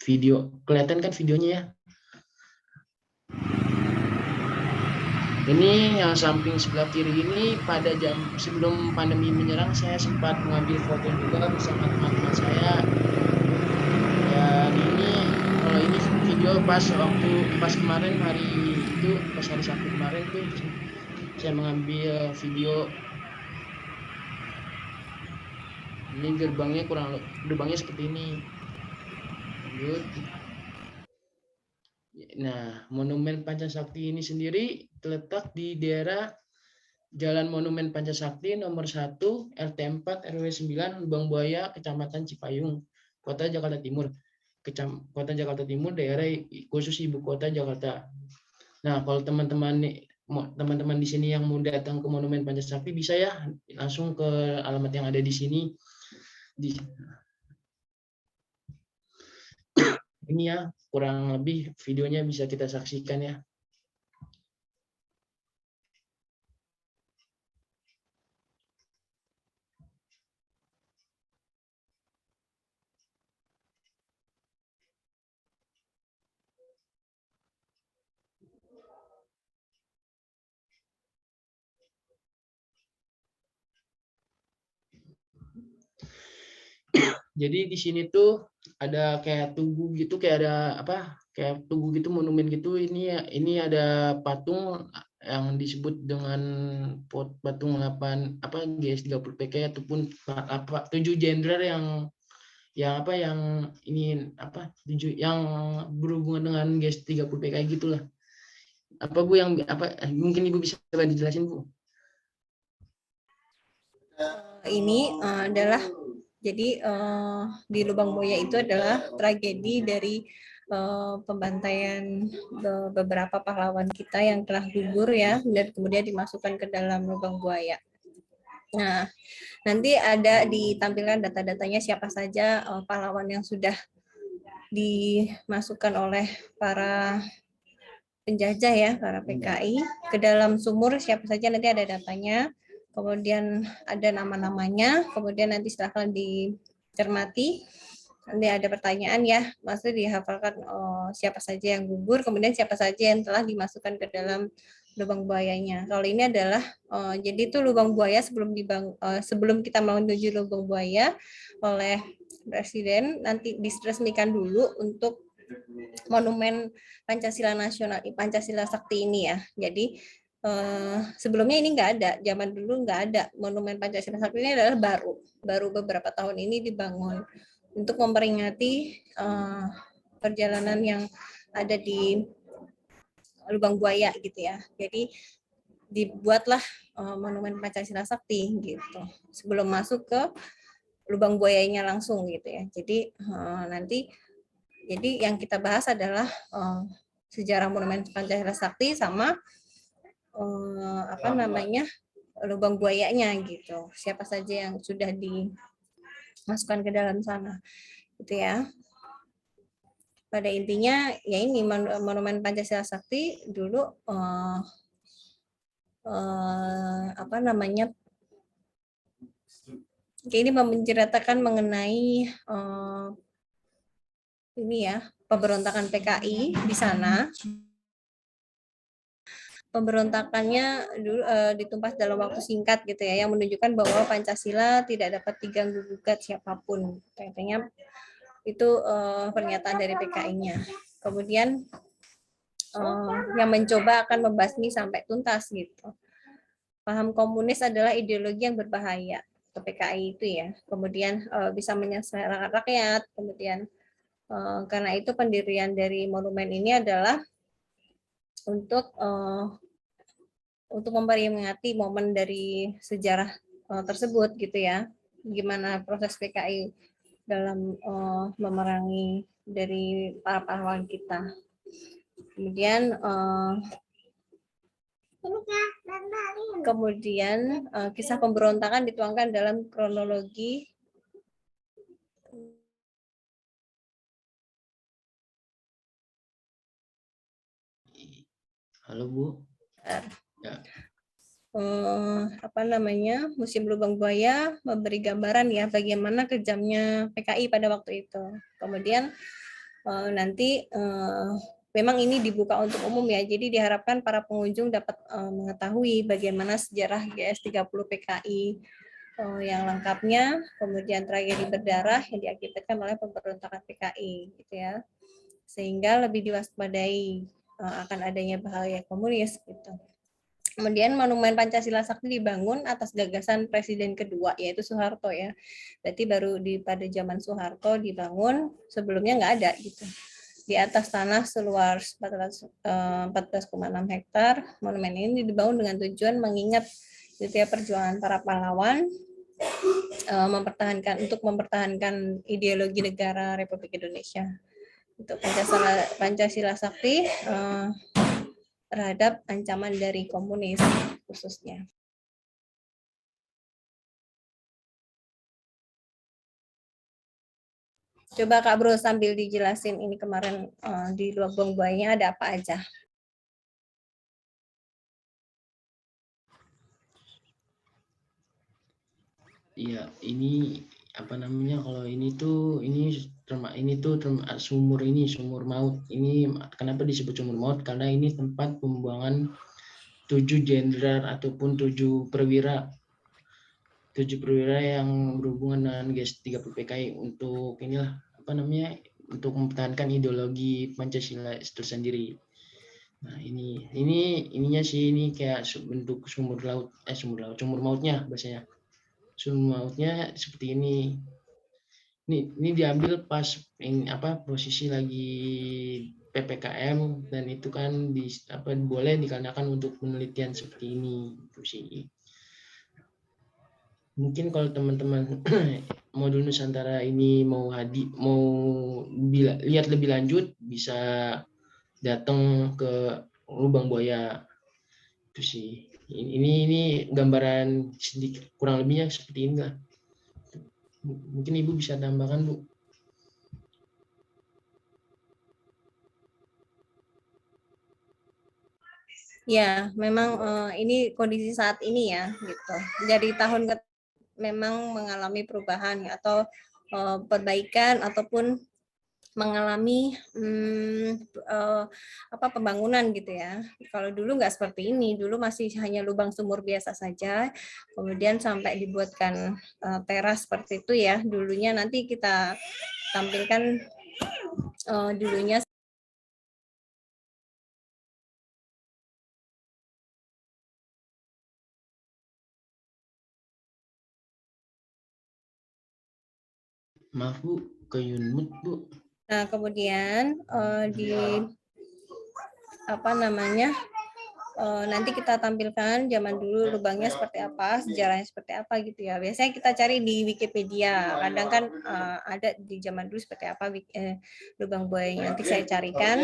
video, kelihatan kan videonya ya. Ini yang samping sebelah kiri ini pada jam sebelum pandemi menyerang saya sempat mengambil foto juga bersama teman-teman saya. Dan ini video pas kemarin hari itu, pas hari Sabtu kemarin tuh saya mengambil video. Ini gerbangnya seperti ini. Lanjut. Nah, Monumen Pancasakti ini sendiri terletak di daerah Jalan Monumen Pancasakti nomor 1 RT 4 RW 9 Lubang Buaya, Kecamatan Cipayung, Kota Jakarta Timur. Kota Jakarta Timur, daerah khusus ibu kota Jakarta. Nah, kalau teman-teman di sini yang mau datang ke Monumen Pancasakti bisa ya langsung ke alamat yang ada di sini. Ini ya kurang lebih videonya bisa kita saksikan ya. Jadi di sini tuh ada kayak tugu gitu, kayak ada apa? Kayak tugu gitu, monumen gitu. Ini ada patung yang disebut dengan patung 8 apa GS30 PK ataupun apa 7 jenderal yang ini apa 7 yang berhubungan dengan GS30 PK gitulah. Apa Bu yang apa mungkin Ibu bisa dijelasin Bu? Ini adalah jadi di Lubang Buaya itu adalah tragedi dari pembantaian beberapa pahlawan kita yang telah gugur ya, dan kemudian dimasukkan ke dalam Lubang Buaya. Nah, nanti ada ditampilkan data-datanya siapa saja pahlawan yang sudah dimasukkan oleh para penjajah ya, para PKI ke dalam sumur, siapa saja nanti ada datanya. Kemudian ada nama-namanya, kemudian nanti silahkan dicermati. Nanti ada pertanyaan ya, maksudnya dihafalkan siapa saja yang gugur, kemudian siapa saja yang telah dimasukkan ke dalam lubang buayanya. Kalau ini adalah jadi itu lubang buaya sebelum kita menuju lubang buaya oleh Presiden nanti diresmikan dulu untuk Monumen Pancasila Nasional, Pancasila Sakti ini ya. Jadi sebelumnya ini nggak ada, zaman dulu nggak ada. Monumen Pancasila Sakti ini adalah baru beberapa tahun ini dibangun untuk memperingati perjalanan yang ada di Lubang Buaya gitu ya. Jadi dibuatlah Monumen Pancasila Sakti gitu sebelum masuk ke Lubang Buayanya langsung gitu ya. Jadi nanti yang kita bahas adalah sejarah Monumen Pancasila Sakti sama lubang buayanya gitu. Siapa saja yang sudah dimasukkan ke dalam sana, gitu ya. Pada intinya ya ini Monumen Pancasila Sakti dulu ini menceritakan mengenai ini ya pemberontakan PKI di sana. Pemberontakannya ditumpas dalam waktu singkat gitu ya, yang menunjukkan bahwa Pancasila tidak dapat diganggu gugat siapapun. Katanya itu pernyataan dari PKI-nya. Kemudian yang mencoba akan membasmi sampai tuntas gitu. Paham komunis adalah ideologi yang berbahaya ke PKI itu ya. Kemudian bisa menyengsarakan rakyat. Kemudian karena itu pendirian dari monumen ini adalah untuk memperingati momen dari sejarah tersebut gitu ya, gimana proses PKI dalam memerangi dari para pahlawan kita. Kemudian kisah pemberontakan dituangkan dalam kronologi. Halo Bu. Ya. apa namanya, Museum Lubang Buaya memberi gambaran ya bagaimana kejamnya PKI pada waktu itu. Kemudian nanti memang ini dibuka untuk umum ya, jadi diharapkan para pengunjung dapat mengetahui bagaimana sejarah GS30 PKI yang lengkapnya, kemudian tragedi berdarah yang diakibatkan oleh pemberontakan PKI, gitu ya, sehingga lebih diwaspadai akan adanya bahaya komunis, gitu. Kemudian Monumen Pancasila Sakti dibangun atas gagasan Presiden kedua, yaitu Soeharto ya. Berarti baru pada zaman Soeharto dibangun, sebelumnya nggak ada gitu. Di atas tanah seluas 14,6 hektar, monumen ini dibangun dengan tujuan mengingat gitu ya, perjuangan para pahlawan mempertahankan ideologi negara Republik Indonesia. Untuk Pancasila Sakti terhadap ancaman dari komunis khususnya. Coba Kak Bro sambil dijelasin ini kemarin di Lubang Buayanya ada apa aja. Iya, ini apa namanya, kalau ini tuh sumur maut. Ini kenapa disebut sumur maut? Karena ini tempat pembuangan 7 jenderal ataupun 7 perwira yang berhubungan dengan GS30 PKI untuk inilah apa namanya, untuk mempertahankan ideologi Pancasila itu sendiri. Nah, ininya sih, ini kayak bentuk sumur mautnya bahasanya. Sumur mautnya seperti ini. Ini diambil pas posisi lagi PPKM, dan itu kan boleh dikarenakan untuk penelitian seperti ini itu sih. Mungkin kalau teman-teman modul Nusantara ini mau lihat lebih lanjut, bisa datang ke Lubang Buaya itu sih. Ini gambaran sedikit kurang lebihnya seperti ini lah. Mungkin Ibu bisa tambahkan, Bu. Ya, memang ini kondisi saat ini ya, gitu. Dari tahun ke memang mengalami perubahan atau perbaikan ataupun mengalami pembangunan gitu ya. Kalau dulu nggak seperti ini, dulu masih hanya lubang sumur biasa saja, kemudian sampai dibuatkan teras seperti itu ya. Dulunya nanti kita tampilkan dulunya. Maaf Bu, ke Yunmut Bu. Nah, kemudian di apa namanya, nanti kita tampilkan zaman dulu lubangnya seperti apa, sejarahnya seperti apa gitu ya. Biasanya kita cari di Wikipedia, kadang kan ada di zaman dulu seperti apa lubang buayanya. Nanti saya carikan.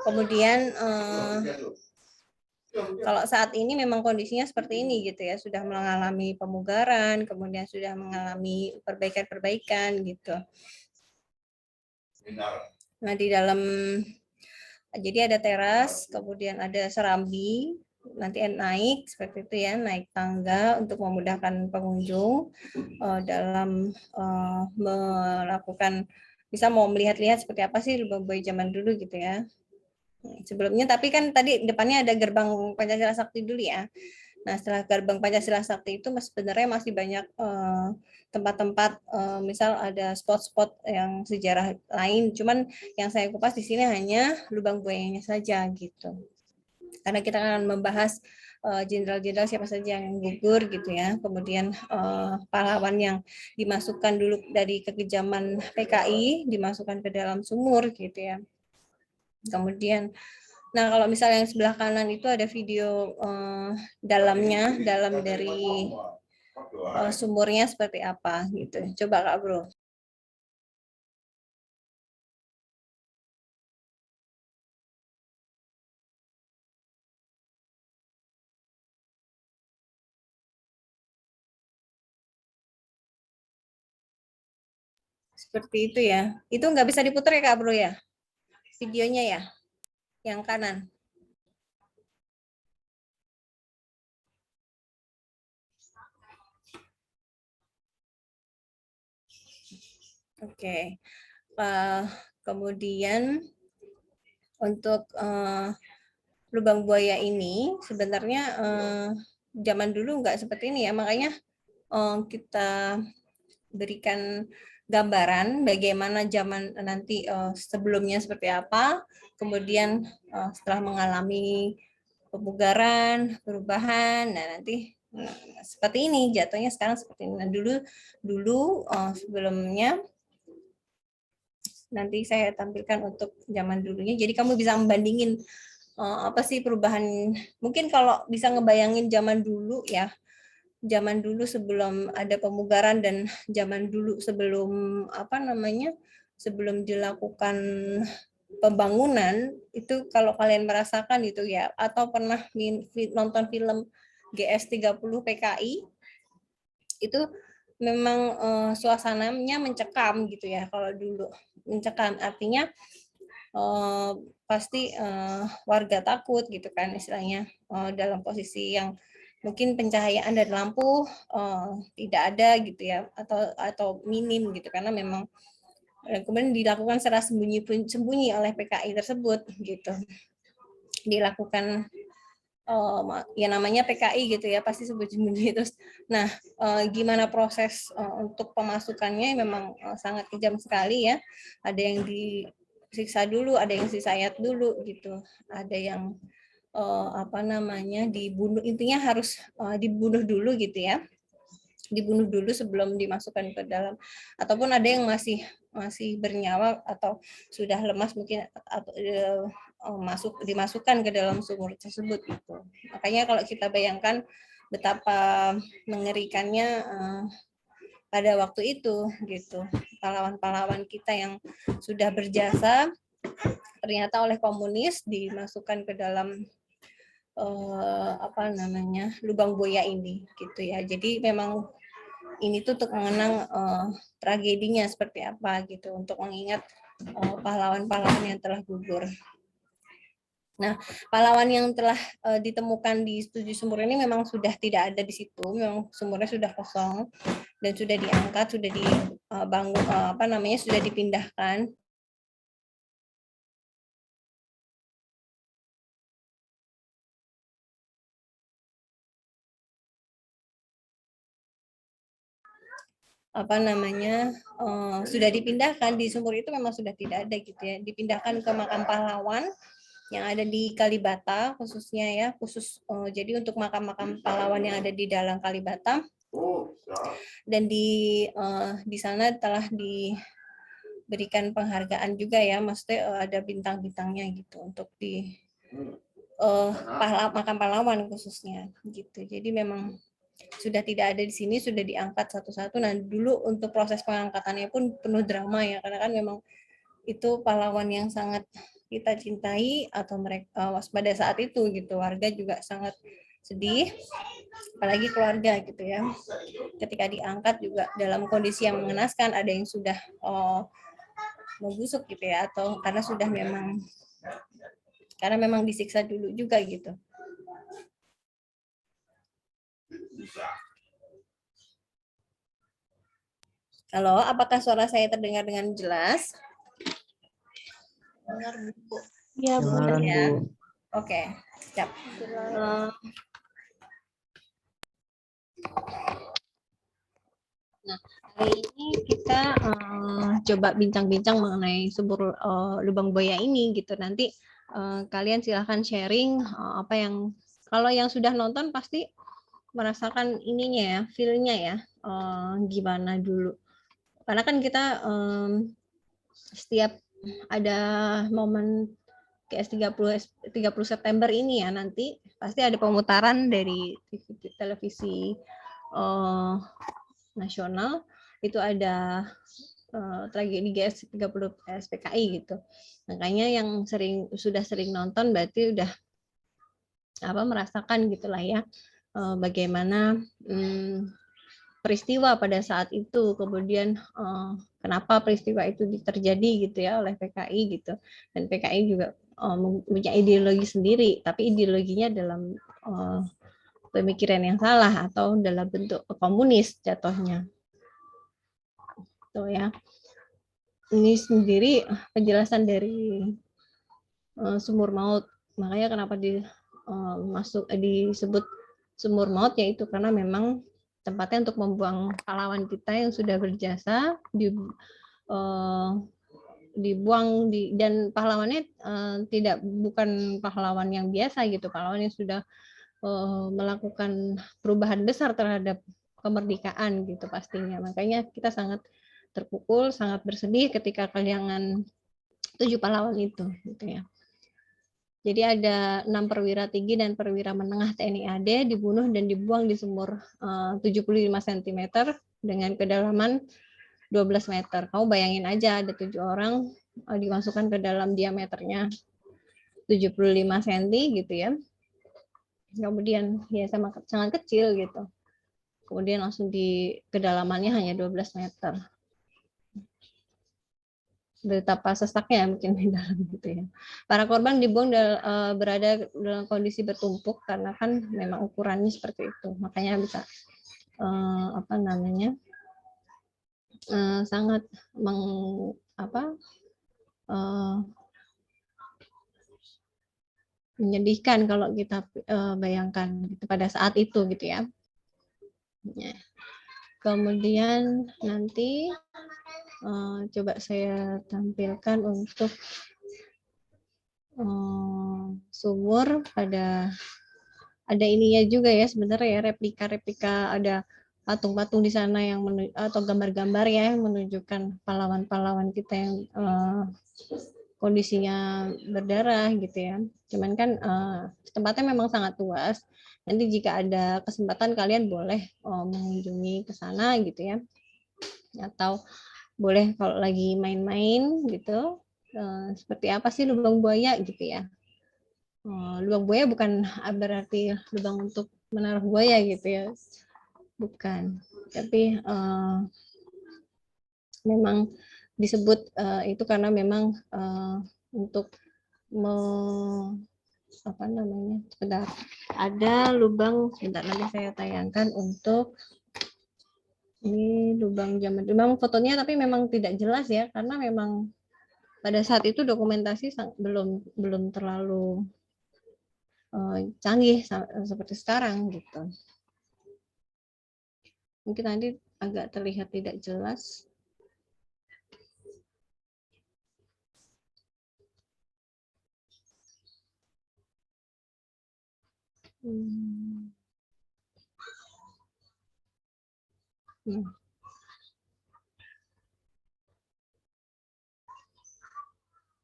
Kemudian kalau saat ini memang kondisinya seperti ini gitu ya, sudah mengalami pemugaran, kemudian sudah mengalami perbaikan-perbaikan gitu. Nah, di dalam jadi ada teras, kemudian ada serambi, nanti naik seperti itu ya, naik tangga untuk memudahkan pengunjung dalam melakukan, bisa mau melihat-lihat seperti apa sih Lubang Buaya zaman dulu gitu ya. Sebelumnya, tapi kan tadi depannya ada gerbang Pancasila Sakti dulu ya. Nah, setelah gerbang Pancasila Sakti itu sebenarnya masih banyak tempat-tempat, misal ada spot-spot yang sejarah lain. Cuman yang saya kupas di sini hanya lubang buayanya saja gitu. Karena kita akan membahas jenderal-jenderal siapa saja yang gugur gitu ya. Kemudian pahlawan yang dimasukkan dulu dari kekejaman PKI dimasukkan ke dalam sumur gitu ya. Kemudian, nah kalau misalnya yang sebelah kanan itu ada video dalam dari sumurnya seperti apa gitu. Coba Kak Bro. Seperti itu ya. Itu nggak bisa diputar ya Kak Bro ya? Videonya ya, yang kanan. Oke. Kemudian untuk lubang buaya ini sebenarnya zaman dulu nggak seperti ini ya, makanya kita berikan gambaran bagaimana zaman nanti sebelumnya seperti apa, kemudian setelah mengalami pemugaran, perubahan, nah nanti seperti ini jatuhnya sekarang seperti ini. Nah, dulu sebelumnya nanti saya tampilkan untuk zaman dulunya. Jadi kamu bisa membandingin apa sih perubahan. Mungkin kalau bisa ngebayangin zaman dulu ya, zaman dulu sebelum ada pemugaran dan zaman dulu sebelum apa namanya, sebelum dilakukan pembangunan itu, kalau kalian merasakan itu ya, atau pernah nonton film GS30 PKI, itu memang suasananya mencekam gitu ya. Kalau dulu mencekam artinya pasti warga takut gitu kan istilahnya, dalam posisi yang mungkin pencahayaan dari lampu tidak ada gitu ya, atau minim gitu, karena memang kemudian dilakukan secara sembunyi oleh PKI tersebut gitu, dilakukan ya namanya PKI gitu ya, pasti sembunyi terus. Nah, gimana proses untuk pemasukannya memang sangat kejam sekali ya. Ada yang disiksa dulu, ada yang disayat dulu gitu, ada yang apa namanya dibunuh, intinya harus dibunuh dulu gitu ya, dibunuh dulu sebelum dimasukkan ke dalam, ataupun ada yang masih bernyawa atau sudah lemas mungkin, atau dimasukkan ke dalam sumur tersebut gitu. Makanya kalau kita bayangkan betapa mengerikannya pada waktu itu gitu, pahlawan-pahlawan kita yang sudah berjasa ternyata oleh komunis dimasukkan ke dalam apa namanya, lubang buaya ini gitu ya. Jadi memang ini tuh untuk mengenang tragedinya seperti apa gitu, untuk mengingat pahlawan-pahlawan yang telah gugur. Nah, pahlawan yang telah ditemukan di 7 sumur ini memang sudah tidak ada di situ, memang sumurnya sudah kosong dan sudah diangkat, sudah dibangun apa namanya, sudah dipindahkan. Apa namanya, sudah dipindahkan di sumur itu, memang sudah tidak ada gitu ya, dipindahkan ke makam pahlawan yang ada di Kalibata khususnya ya, jadi untuk makam-makam pahlawan yang ada di dalam Kalibata, dan di sana telah diberikan penghargaan juga ya, maksudnya ada bintang-bintangnya gitu untuk di makam pahlawan khususnya gitu. Jadi memang sudah tidak ada di sini, sudah diangkat satu-satu. Nah, dulu untuk proses pengangkatannya pun penuh drama ya, karena kan memang itu pahlawan yang sangat kita cintai atau mereka pada saat itu gitu. Warga juga sangat sedih, apalagi keluarga gitu ya. Ketika diangkat juga dalam kondisi yang mengenaskan, ada yang sudah membusuk gitu ya, atau karena memang disiksa dulu juga gitu. Halo, apakah suara saya terdengar dengan jelas? Dengar, Bu. Iya, Bu. Ya. Oke, siap. Nah, hari ini kita coba bincang-bincang mengenai sumur lubang buaya ini gitu. Nanti kalian silahkan sharing apa yang, kalau yang sudah nonton pasti merasakan ininya ya, feel-nya ya, gimana dulu. Karena kan kita setiap ada momen GS30 September ini ya, nanti pasti ada pemutaran dari televisi nasional, itu ada tragedi GS30 SPKI gitu. Makanya yang sudah sering nonton berarti udah merasakan gitulah ya, bagaimana peristiwa pada saat itu, kemudian kenapa peristiwa itu terjadi gitu ya oleh PKI gitu. Dan PKI juga punya ideologi sendiri, tapi ideologinya dalam pemikiran yang salah atau dalam bentuk komunis jatuhnya. Tuh ya. ini sendiri penjelasan dari sumur maut. Makanya kenapa disebut sumur maut, yaitu karena memang tempatnya untuk membuang pahlawan kita yang sudah berjasa, dibuang dan pahlawannya bukan pahlawan yang biasa gitu, pahlawan yang sudah melakukan perubahan besar terhadap kemerdekaan gitu pastinya. Makanya kita sangat terpukul, sangat bersedih ketika kehilangan 7 pahlawan itu gitu ya. Jadi ada 6 perwira tinggi dan perwira menengah TNI AD dibunuh dan dibuang di sumur 75 cm dengan kedalaman 12 meter. Kamu bayangin aja ada 7 orang dimasukkan ke dalam diameternya 75 cm gitu ya. Kemudian ya sangat kecil gitu. Kemudian langsung di kedalamannya hanya 12 meter. Betapa sesaknya mungkin di dalam gitu ya. Para korban dibuang berada dalam kondisi bertumpuk karena kan memang ukurannya seperti itu. Makanya bisa sangat menyedihkan kalau kita bayangkan gitu, pada saat itu gitu ya. Kemudian nanti coba saya tampilkan untuk sumur, ada ininya juga ya sebenarnya ya, replika ada patung-patung di sana yang atau gambar-gambar ya yang menunjukkan pahlawan-pahlawan kita yang kondisinya berdarah gitu ya. Cuman kan tempatnya memang sangat luas. Nanti jika ada kesempatan kalian boleh mengunjungi ke sana gitu ya. Atau boleh kalau lagi main-main gitu, seperti apa sih lubang buaya gitu ya. Lubang buaya bukan berarti lubang untuk menaruh buaya gitu ya, bukan. Tapi memang disebut itu karena memang untuk sebentar, ada lubang, sebentar nanti saya tayangkan untuk ini lubang zaman, memang fotonya tapi memang tidak jelas ya, karena memang pada saat itu dokumentasi belum terlalu canggih seperti sekarang gitu. Mungkin nanti agak terlihat tidak jelas.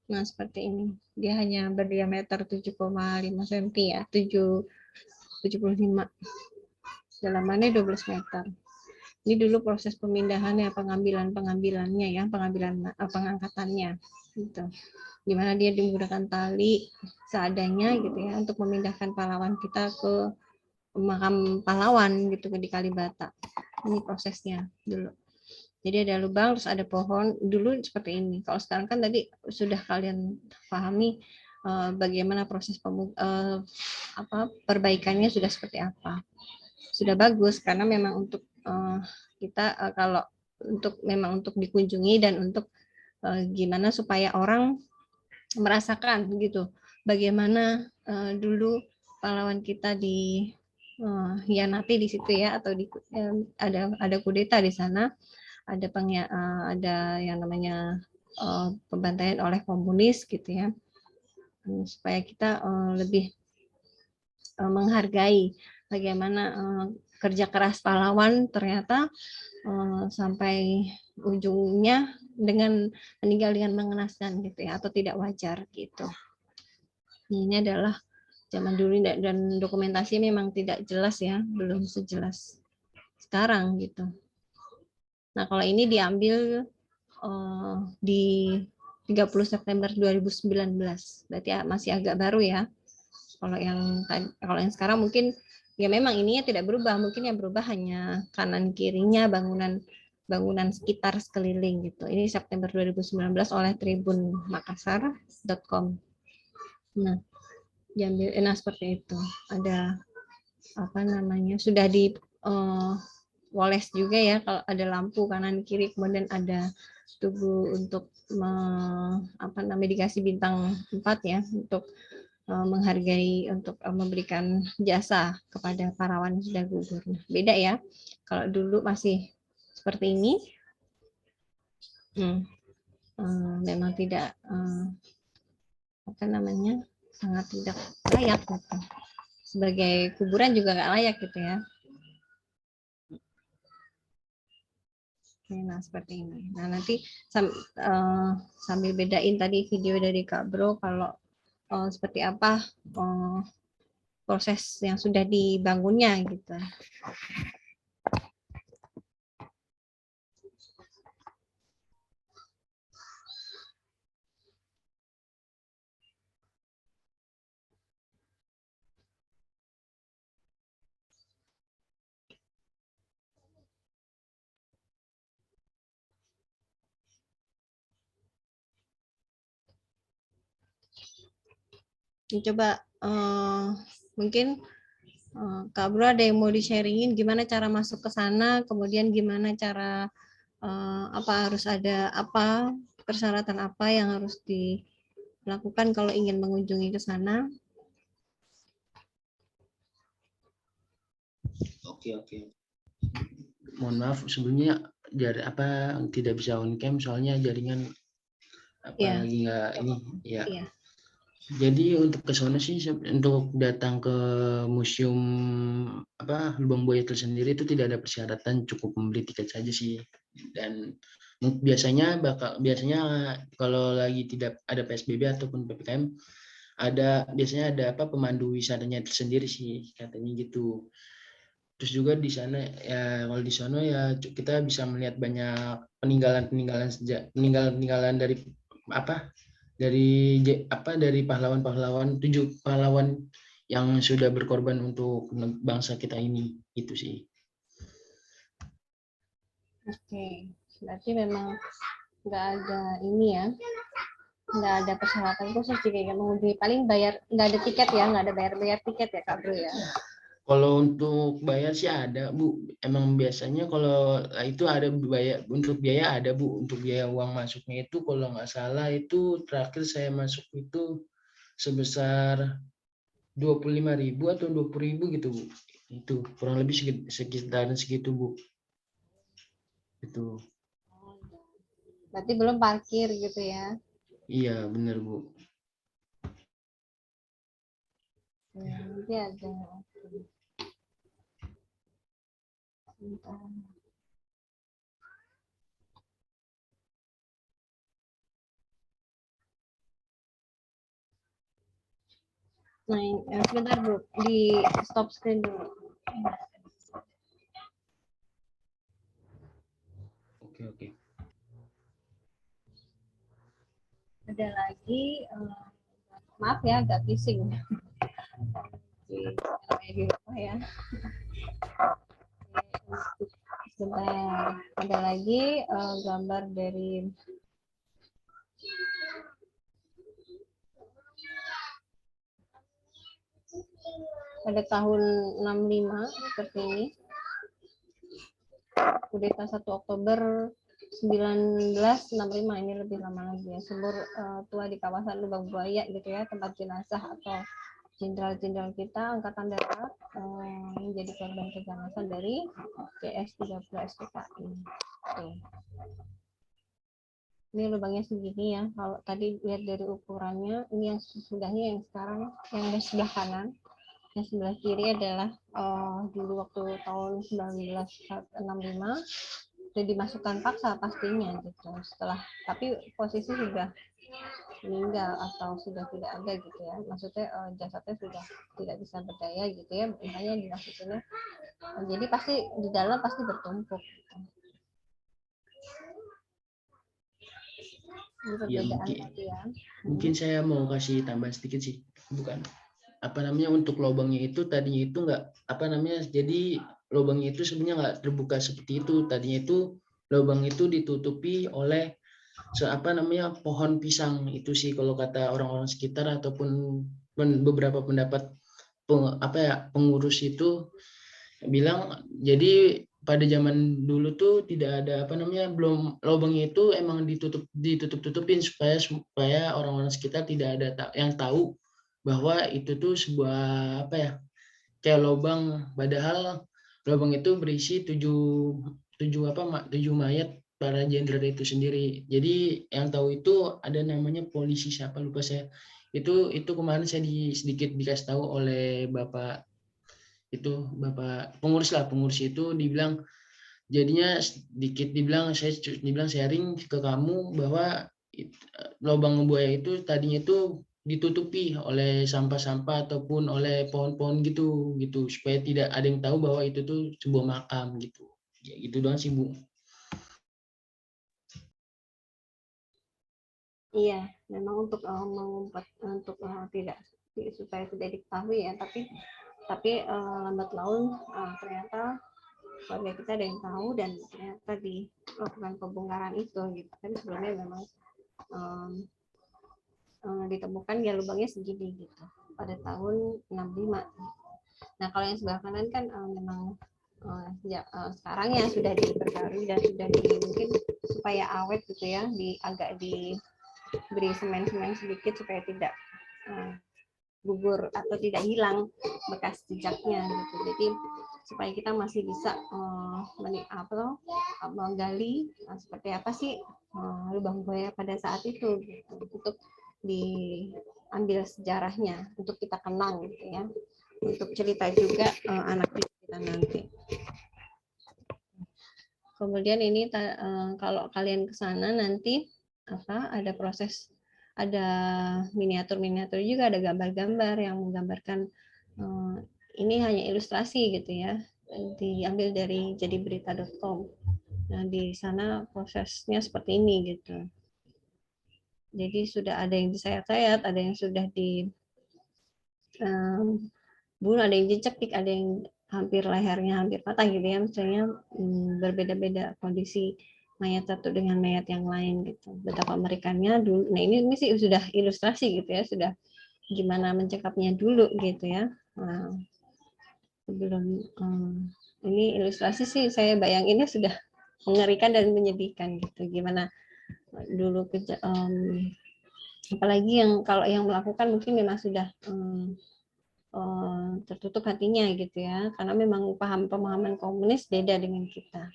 Nah, seperti ini. Dia hanya berdiameter 7,5 cm ya, 75. Dalamannya 12 meter. Ini dulu proses pemindahannya, pengambilannya ya, pengangkatannya gitu. Dimana dia menggunakan tali seadanya gitu ya untuk memindahkan pahlawan kita ke makam pahlawan gitu di Kalibata. Ini prosesnya dulu. Jadi ada lubang, terus ada pohon. Dulu seperti ini. Kalau sekarang kan tadi sudah kalian pahami bagaimana proses perbaikannya sudah seperti apa. Sudah bagus karena memang untuk kita kalau memang untuk dikunjungi dan untuk gimana supaya orang merasakan gitu bagaimana dulu pahlawan kita hianati di situ ya, atau ada kudeta di sana, ada yang namanya pembantaian oleh komunis gitu ya, supaya kita lebih menghargai bagaimana kerja keras pahlawan ternyata sampai ujungnya dengan meninggal dengan mengenaskan gitu ya, atau tidak wajar gitu. Ini adalah zaman dulu dan dokumentasi memang tidak jelas ya, belum sejelas sekarang gitu. Nah, kalau ini diambil di 30 September 2019, berarti masih agak baru ya. Kalau yang sekarang mungkin ya memang ininya tidak berubah, mungkin yang berubah hanya kanan kirinya bangunan sekitar sekeliling gitu. Ini September 2019 oleh tribunmakassar.com. Nah, diambil seperti itu. Ada sudah woles juga ya kalau ada lampu kanan kiri, kemudian ada tugu untuk dikasih bintang 4 ya untuk menghargai, untuk memberikan jasa kepada pahlawan yang sudah gugur. Beda ya, kalau dulu masih seperti ini, memang tidak sangat tidak layak gitu. Sebagai kuburan juga nggak layak gitu ya. Nah, seperti ini. Nah, nanti sambil bedain tadi video dari Kak Bro kalau seperti apa proses yang sudah dibangunnya gitu. Coba mungkin Kak Bro ada yang mau di-sharingin gimana cara masuk ke sana, kemudian gimana cara harus ada apa, persyaratan apa yang harus dilakukan kalau ingin mengunjungi ke sana. Oke. Mohon maaf sebelumnya tidak bisa on cam soalnya jaringan lagi nggak ini ya. Yeah. Jadi untuk ke sana sih untuk datang ke museum Lubang Buaya itu sendiri itu tidak ada persyaratan, cukup membeli tiket saja sih. Dan biasanya kalau lagi tidak ada PSBB ataupun PPKM biasanya ada pemandu wisatanya tersendiri sih katanya gitu. Terus juga di sana ya, kalau di sana ya kita bisa melihat banyak peninggalan dari pahlawan-pahlawan, 7 pahlawan yang sudah berkorban untuk bangsa kita ini, itu sih. Oke, berarti memang nggak ada ini ya, nggak ada persyaratan khusus jika ingin mengunjungi, paling bayar, nggak ada tiket ya, nggak ada bayar tiket ya Kak Bro ya. Kalau untuk bayar sih ada Bu, emang biasanya kalau itu ada untuk biaya ada Bu, untuk biaya uang masuknya itu kalau nggak salah itu terakhir saya masuk itu sebesar 25.000 atau 20.000 gitu Bu, itu kurang lebih sekitaran segitu Bu, itu. Berarti belum parkir gitu ya? Iya benar Bu. Nanti ada. Nah, sebentar Bu, di stop screen dulu. Oke. Ada lagi, maaf ya agak bising di rumah ya. Sebentar, ada lagi gambar dari pada tahun 65 seperti ini. Kudeta 1 Oktober 1965, ini lebih lama lagi ya. Sumur tua di kawasan Lubang Buaya gitu ya, tempat jenazah atau jenderal-jenderal kita angkatan darat menjadi korban keganasan dari CS-30 SPKI. Ini lubangnya segini ya. Kalau tadi lihat dari ukurannya, ini yang sesudahnya, yang sekarang yang di sebelah kanan. Yang sebelah kiri adalah dulu waktu tahun 1965 sudah dimasukkan paksa pastinya gitu. Setelah, tapi posisi sudah meninggal atau sudah tidak ada gitu ya. Maksudnya jasadnya sudah tidak bisa berdaya gitu ya. Makanya dimasukinnya. Jadi pasti di dalam pasti bertumpuk. Gitu. Ya, mungkin saya mau kasih tambahan sedikit sih, bukan untuk lubangnya itu tadinya itu jadi lubangnya itu sebenarnya nggak terbuka seperti itu, tadinya itu lubang itu ditutupi oleh pohon pisang itu sih kalau kata orang-orang sekitar ataupun beberapa pendapat pengurus itu bilang, jadi pada zaman dulu tuh tidak ada apa namanya, belum, lubangnya itu emang ditutup-tutupin supaya orang-orang sekitar tidak ada yang tahu bahwa itu tuh sebuah apa ya, kayak lubang, padahal lubang itu berisi tujuh mayat para jenderal itu sendiri. Jadi yang tahu itu ada namanya polisi siapa lupa saya. Itu kemarin saya sedikit dikasih tahu oleh Bapak itu, Bapak pengurus itu dibilang, jadinya sedikit dibilang sharing ke kamu bahwa lubang buaya itu tadinya itu ditutupi oleh sampah-sampah ataupun oleh pohon-pohon gitu supaya tidak ada yang tahu bahwa itu tuh sebuah makam gitu. Ya gitu doang sih, Bu. Iya, memang untuk mengumpat untuk tidak supaya tidak diketahui ya, tapi lambat laun ternyata keluarga kita ada yang tahu dan ternyata dilakukan pembongkaran itu gitu. Tapi sebelumnya memang ditemukan ya lubangnya segini gitu pada tahun 65. Nah kalau yang sebelah kanan kan memang sekarang ya sudah diperbarui dan sudah mungkin supaya awet gitu ya, agak diberi semen-semen sedikit supaya tidak gugur atau tidak hilang bekas jejaknya gitu. Jadi supaya kita masih bisa menggali seperti apa sih lubang buaya pada saat itu gitu, untuk diambil sejarahnya untuk kita kenang gitu ya, untuk cerita juga anak kita nanti. Kemudian ini kalau kalian ke sana nanti ada proses, ada miniatur juga, ada gambar-gambar yang menggambarkan, ini hanya ilustrasi gitu ya, diambil dari jadiberita.com. Nah di sana prosesnya seperti ini gitu. Jadi sudah ada yang disayat-sayat, ada yang sudah bunuh, ada yang dicekik, ada yang hampir lehernya hampir patah gitu ya, misalnya berbeda-beda kondisi mayat satu dengan mayat yang lain gitu. Betapa mengerikannya dulu. Nah ini sih sudah ilustrasi gitu ya, sudah gimana mencekapnya dulu gitu ya. Nah, sebelum ini ilustrasi sih saya bayanginnya sudah mengerikan dan menyedihkan gitu. Gimana dulu apalagi yang kalau yang melakukan mungkin memang sudah tertutup hatinya gitu ya, karena memang pemahaman komunis beda dengan kita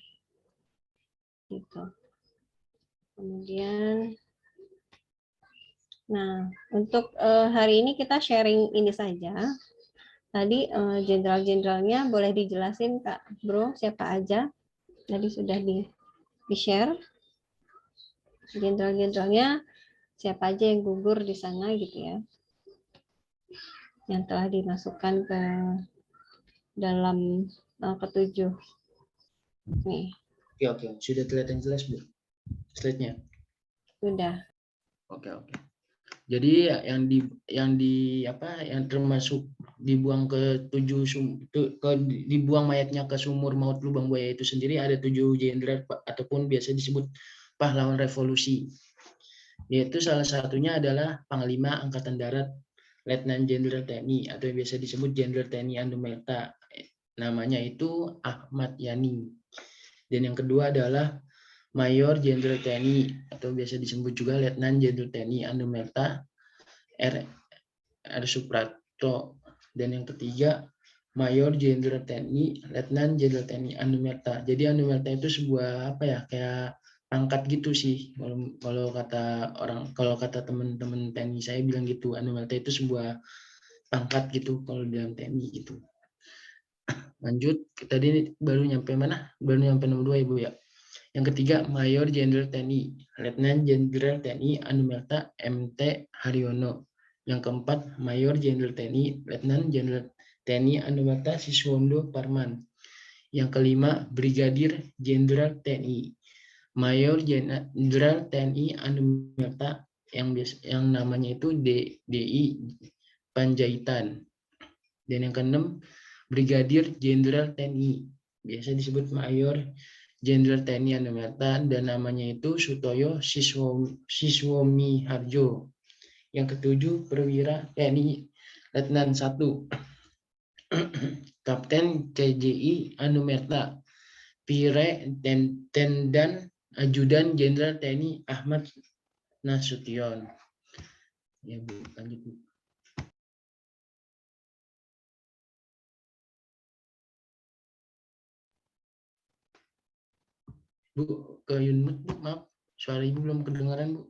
gitu. Kemudian nah untuk hari ini kita sharing ini saja. Tadi jenderal-jenderalnya boleh dijelasin Kak Bro siapa aja, tadi sudah di share jenderal-jenderalnya siapa aja yang gugur di sana gitu ya, yang telah dimasukkan ke dalam ketujuh nih. Oke. Sudah kelihatan jelas, Bu, slide-nya? Sudah. Oke. Jadi yang termasuk dibuang dibuang mayatnya ke sumur maut lubang buaya itu sendiri ada 7 jenderal ataupun biasa disebut pahlawan revolusi. Yaitu salah satunya adalah Panglima Angkatan Darat Letnan Jenderal TNI atau yang biasa disebut Jenderal TNI Andumerta. Namanya itu Ahmad Yani. Dan yang kedua adalah Mayor Jenderal TNI atau biasa disebut juga Letnan Jenderal TNI Andumerta R. Suprapto. Dan yang ketiga Mayor Jenderal TNI Letnan Jenderal TNI Andumerta. Jadi Andumerta itu sebuah apa ya, kayak pangkat gitu sih kalau kata teman-teman TNI saya bilang gitu. Andumerta itu sebuah pangkat gitu kalau dalam TNI gitu. Lanjut, tadi baru nyampe mana? Baru nyampe nomor 2 Ibu ya. Yang ketiga, Mayor Jenderal TNI, Letnan Jenderal TNI Andumerta MT Haryono. Yang keempat, Mayor Jenderal TNI, Letnan Jenderal TNI Andumerta Siswondo Parman. Yang kelima, Brigadir Jenderal TNI, Mayor Jenderal TNI Andumerta yang namanya itu DI Panjaitan. Dan yang keenam, Brigadir Jenderal TNI, biasa disebut Mayor Jenderal TNI Andumerta dan namanya itu Sutoyo Siswomi Harjo. Yang ketujuh, Perwira TNI Letnan 1 Kapten KJI Andumerta. Pire dan Ajudan Jenderal TNI Ahmad Nasution. Ya Bu, lanjut Bu. Bu, ke Yunmut Bu, maaf. Suara Ibu belum kedengaran Bu.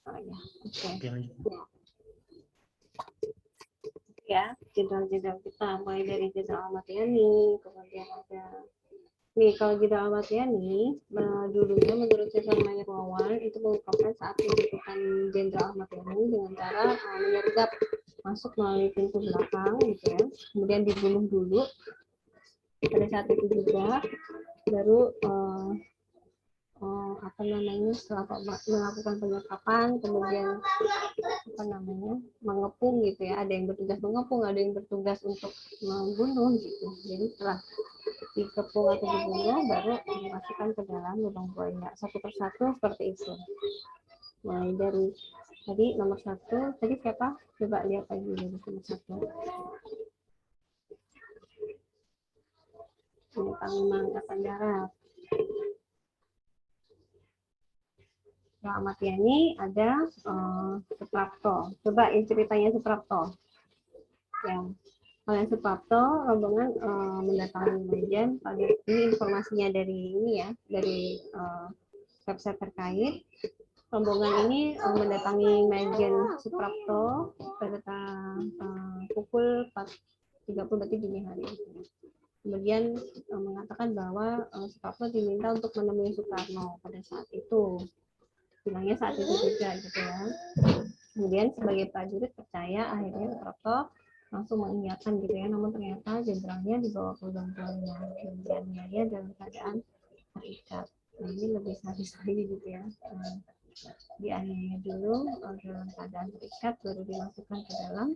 Oh, ya. Oke. Oke, lanjut. Ya, jenderal-jenderal kita mulai dari Jenderal Ahmad Yani, kemudian ada nih kalau Jenderal Ahmad Yani dulunya menurut Jenderal Mayor Wawan itu mengungkapkan saat penjemputan Jenderal Ahmad Yani dengan cara menyergap masuk melalui pintu belakang gitu ya, kemudian dibunuh dulu. Pada saat itu juga baru apa namanya setelah melakukan penyekapan, kemudian apa namanya mengepung gitu ya, ada yang bertugas mengepung, ada yang bertugas untuk membunuh gitu. Jadi setelah dikepung atau dibunuh baru dimasukkan ke dalam lubang buaya satu persatu seperti itu. Mulai dari tadi nomor 1 tadi siapa, coba lihat lagi dari nomor 1. Ini Panglima Angkatan Darat. Ahmad Yani ada Suprapto. Coba ceritanya Suprapto. Yang oleh Suprapto rombongan mendatangi Majen. Pada ini informasinya dari ini ya, dari website terkait. Rombongan ini mendatangi Majen Suprapto pada pukul 4.30 berarti dini hari. Kemudian mengatakan bahwa Suprapto diminta untuk menemui Soekarno pada saat itu. Bilangnya saat itu juga gitu ya. Kemudian sebagai prajurit percaya, akhirnya Suprapto langsung mengiyakan gitu ya, namun ternyata jenderalnya dibawa ke lubang buaya dan dianiaya dalam keadaan terikat. Nah, ini lebih sadis lagi gitu ya. Dianiaya dulu dalam keadaan terikat baru dimasukkan ke dalam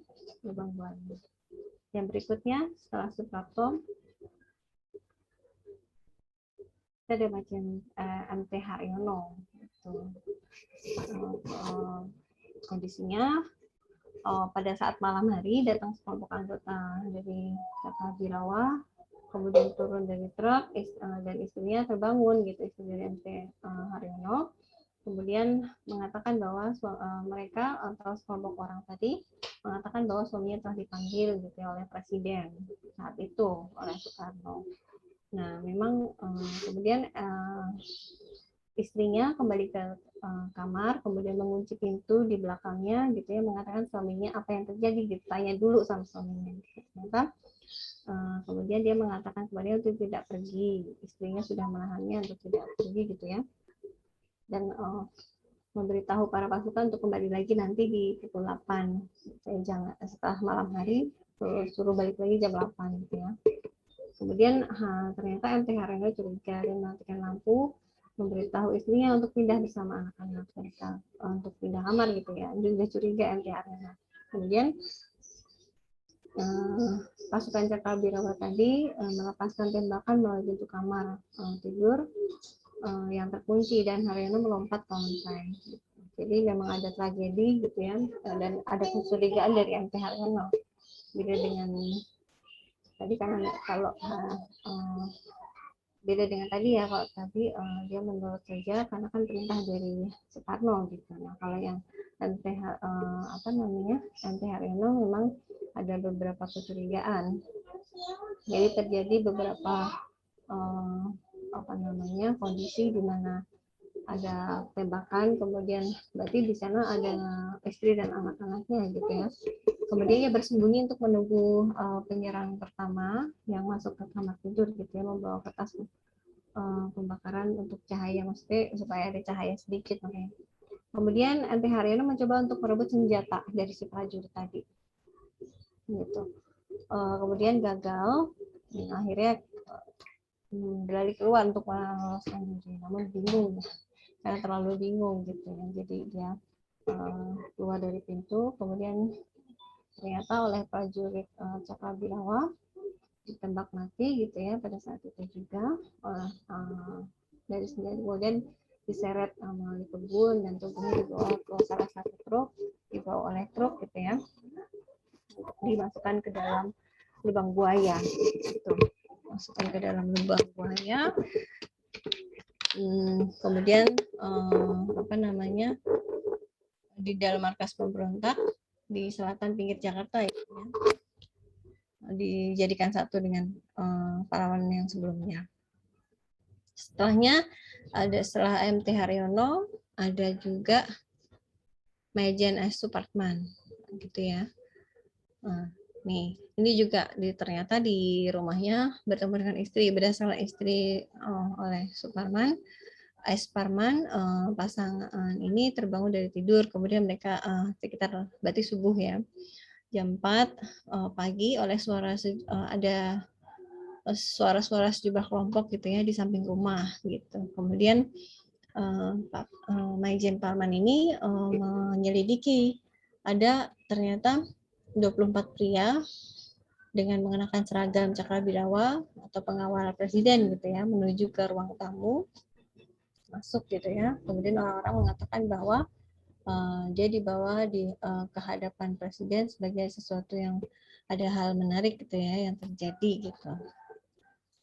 lubang buaya. Yang berikutnya setelah Suprapto ada Majen MT Haryono gitu. Kondisinya pada saat malam hari datang sekelompok anggota dari Birawa, kemudian turun dari truk dan istrinya terbangun gitu, istri dari MT Haryono, kemudian mengatakan bahwa mereka atau sekelompok orang tadi mengatakan bahwa suaminya telah dipanggil gitu ya, oleh Presiden saat itu, oleh Soekarno. Nah, memang kemudian istrinya kembali ke kamar, kemudian mengunci pintu di belakangnya, gitu ya, mengatakan suaminya apa yang terjadi, ditanya dulu sama suaminya. Ternyata kemudian dia mengatakan kepadanya untuk tidak pergi, istrinya sudah menahannya untuk tidak pergi, gitu ya, dan memberitahu para pasukan untuk kembali lagi nanti di pukul 8, jangan setelah malam hari, suruh balik lagi jam 8, gitu ya. Kemudian ternyata MT Haryono curiga dan mematikan lampu, memberitahu istrinya untuk pindah bersama anak-anak mereka untuk pindah kamar gitu ya. Juga curiga MT Haryono. Kemudian pasukan Cakrawala tadi melepaskan tembakan melalui pintu kamar tidur yang terkunci dan Haryono melompat ke lantai. Jadi memang ada tragedi gitu ya, dan ada kecurigaan dari MT Haryono. Beda dengan tadi karena kalau beda dengan tadi ya, kalau tadi dia menurut saja karena kan perintah dari Soekarno gitu. Nah kalau yang MT Haryono memang ada beberapa kecurigaan. Jadi terjadi beberapa kondisi di mana ada tembakan, kemudian berarti di sana ada istri dan anak-anaknya gitu ya. Kemudian dia bersembunyi untuk menunggu penyerang pertama yang masuk ke kamar tidur gitu ya, membawa kertas pembakaran untuk cahaya, maksudnya supaya ada cahaya sedikit makanya. Kemudian MT Haryono mencoba untuk merebut senjata dari si prajurit tadi gitu. Kemudian gagal, akhirnya berlari keluar untuk meloloskan diri, namun bingung karena terlalu bingung gitu ya. Jadi dia keluar dari pintu, kemudian ternyata oleh prajurit Cakrawala ditembak mati gitu ya pada saat itu juga oleh dari sendiri, kemudian diseret melalui kebun dan tubuhnya dibawa ke salah satu truk, dibawa oleh truk gitu ya, dimasukkan ke dalam lubang buaya gitu. masukkan ke dalam lubang buaya. Kemudian di dalam markas pemberontak di selatan pinggir Jakarta ya, dijadikan satu dengan pahlawan yang sebelumnya. Setelahnya setelah MT Haryono ada juga Maijen S. Supratman gitu ya. Nih, ini juga ternyata di rumahnya bertemu dengan istri, berdasarkan istri oleh Suparman, Parman, pasangan ini terbangun dari tidur, kemudian mereka sekitar berarti subuh ya, jam 4 pagi oleh ada suara-suara sejumlah kelompok gitu ya di samping rumah gitu. Kemudian Maijen Parman ini menyelidiki, ada ternyata 24 pria dengan mengenakan seragam Cakrawirawa atau pengawal presiden gitu ya, menuju ke ruang tamu, masuk gitu ya. Kemudian orang-orang mengatakan bahwa dia dibawa ke hadapan presiden sebagai sesuatu yang ada hal menarik gitu ya yang terjadi gitu.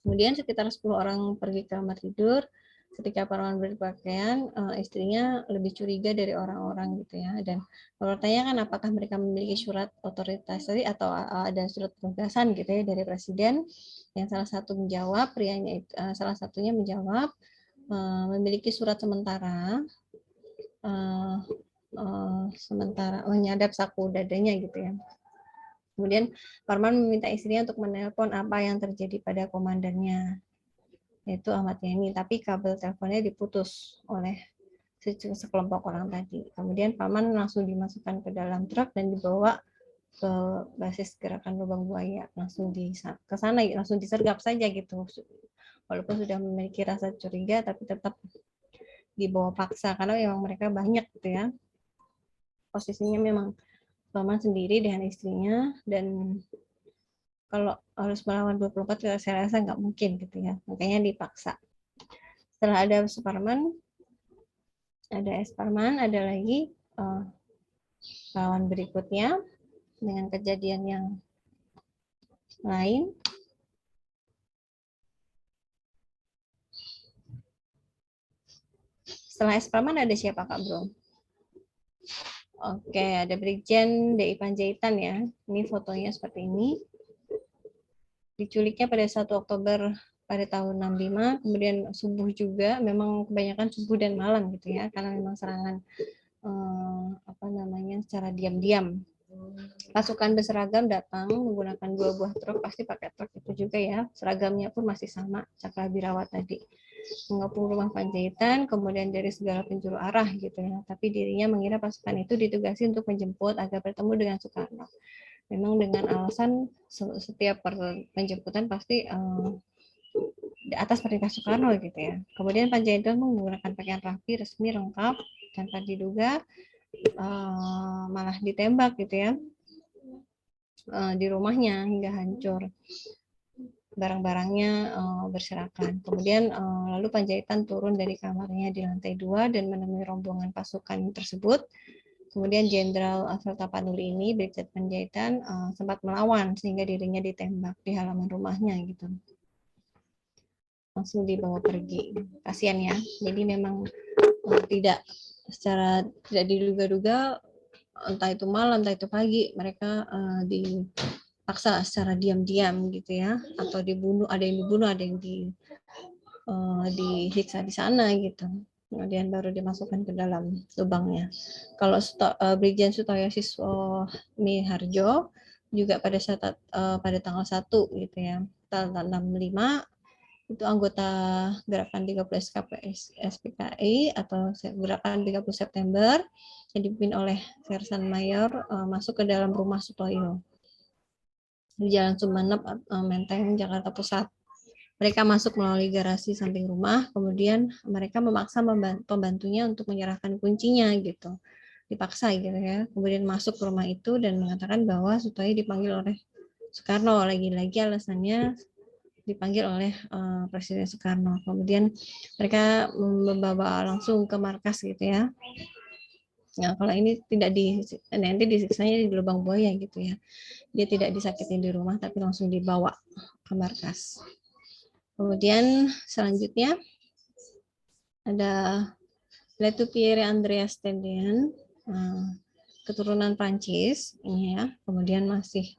Kemudian sekitar 10 orang pergi ke kamar tidur. Ketika Parman berpakaian, istrinya lebih curiga dari orang-orang gitu ya. Dan bertanya kan apakah mereka memiliki surat otoritas atau ada surat penugasan gitu ya dari presiden. Yang salah satu menjawab, prianya salah satunya menjawab memiliki surat sementara menyadap saku dadanya gitu ya. Kemudian Parman meminta istrinya untuk menelpon apa yang terjadi pada komandannya, yaitu Ahmad Yani, tapi kabel teleponnya diputus oleh sekelompok orang tadi. Kemudian Parman langsung dimasukkan ke dalam truk dan dibawa ke basis gerakan lubang buaya, langsung ke sana, langsung disergap saja gitu. Walaupun sudah memiliki rasa curiga, tapi tetap dibawa paksa karena memang mereka banyak gitu ya. Posisinya memang Parman sendiri dengan istrinya, dan kalau harus melawan 24 saya rasa nggak mungkin gitu ya, makanya dipaksa. Setelah ada Suparman, ada Parman, ada lagi lawan berikutnya dengan kejadian yang lain. Setelah Parman ada siapa Kak Bro? Oke, ada Brigjen DI Panjaitan ya. Ini fotonya seperti ini. Diculiknya pada 1 Oktober pada tahun 65, kemudian subuh juga, memang kebanyakan subuh dan malam gitu ya, karena memang serangan secara diam-diam. Pasukan berseragam datang menggunakan 2 buah truk, pasti pakai truk itu juga ya, seragamnya pun masih sama, Cakrawirawa tadi. Mengepung rumah Panjaitan, kemudian dari segala penjuru arah gitu ya, tapi dirinya mengira pasukan itu ditugasi untuk menjemput agar bertemu dengan Soekarno. Memang dengan alasan setiap penjemputan pasti di atas perintah Soekarno gitu ya. Kemudian Panjaitan menggunakan pakaian rapi, resmi, lengkap, tanpa diduga malah ditembak gitu ya di rumahnya hingga hancur. Barang-barangnya berserakan. Kemudian lalu Panjaitan turun dari kamarnya di lantai 2 dan menemui rombongan pasukan tersebut. Kemudian Jenderal Alfred Tapanuli ini, Brigjen Panjaitan, sempat melawan sehingga dirinya ditembak di halaman rumahnya gitu. Langsung dibawa pergi. Kasihan ya. Jadi memang tidak diduga-duga, entah itu malam, entah itu pagi, mereka dipaksa secara diam-diam gitu ya, atau dibunuh, ada yang dibunuh, ada yang disiksa di sana gitu. Kemudian baru dimasukkan ke dalam lubangnya. Kalau Brigjen Sutoyo Siswo Miharjo juga pada tanggal 1 gitu ya, tanggal 65 itu anggota gerakan 30 SPKI atau gerakan 30 September yang dipimpin oleh Sersan Mayor masuk ke dalam rumah Sutoyo di Jalan Sumeneb, Menteng, Jakarta Pusat. Mereka masuk melalui garasi samping rumah, kemudian mereka memaksa pembantunya untuk menyerahkan kuncinya gitu. Dipaksa gitu ya. Kemudian masuk ke rumah itu dan mengatakan bahwa Sutoyo dipanggil oleh Soekarno. Lagi-lagi alasannya dipanggil oleh Presiden Soekarno. Kemudian mereka membawa langsung ke markas gitu ya. Nah, kalau ini nanti disiksanya di lubang buaya gitu ya. Dia tidak disakitin di rumah tapi langsung dibawa ke markas. Kemudian selanjutnya ada Letu Pierre Andreas Tendian, keturunan Prancis ini ya. Kemudian masih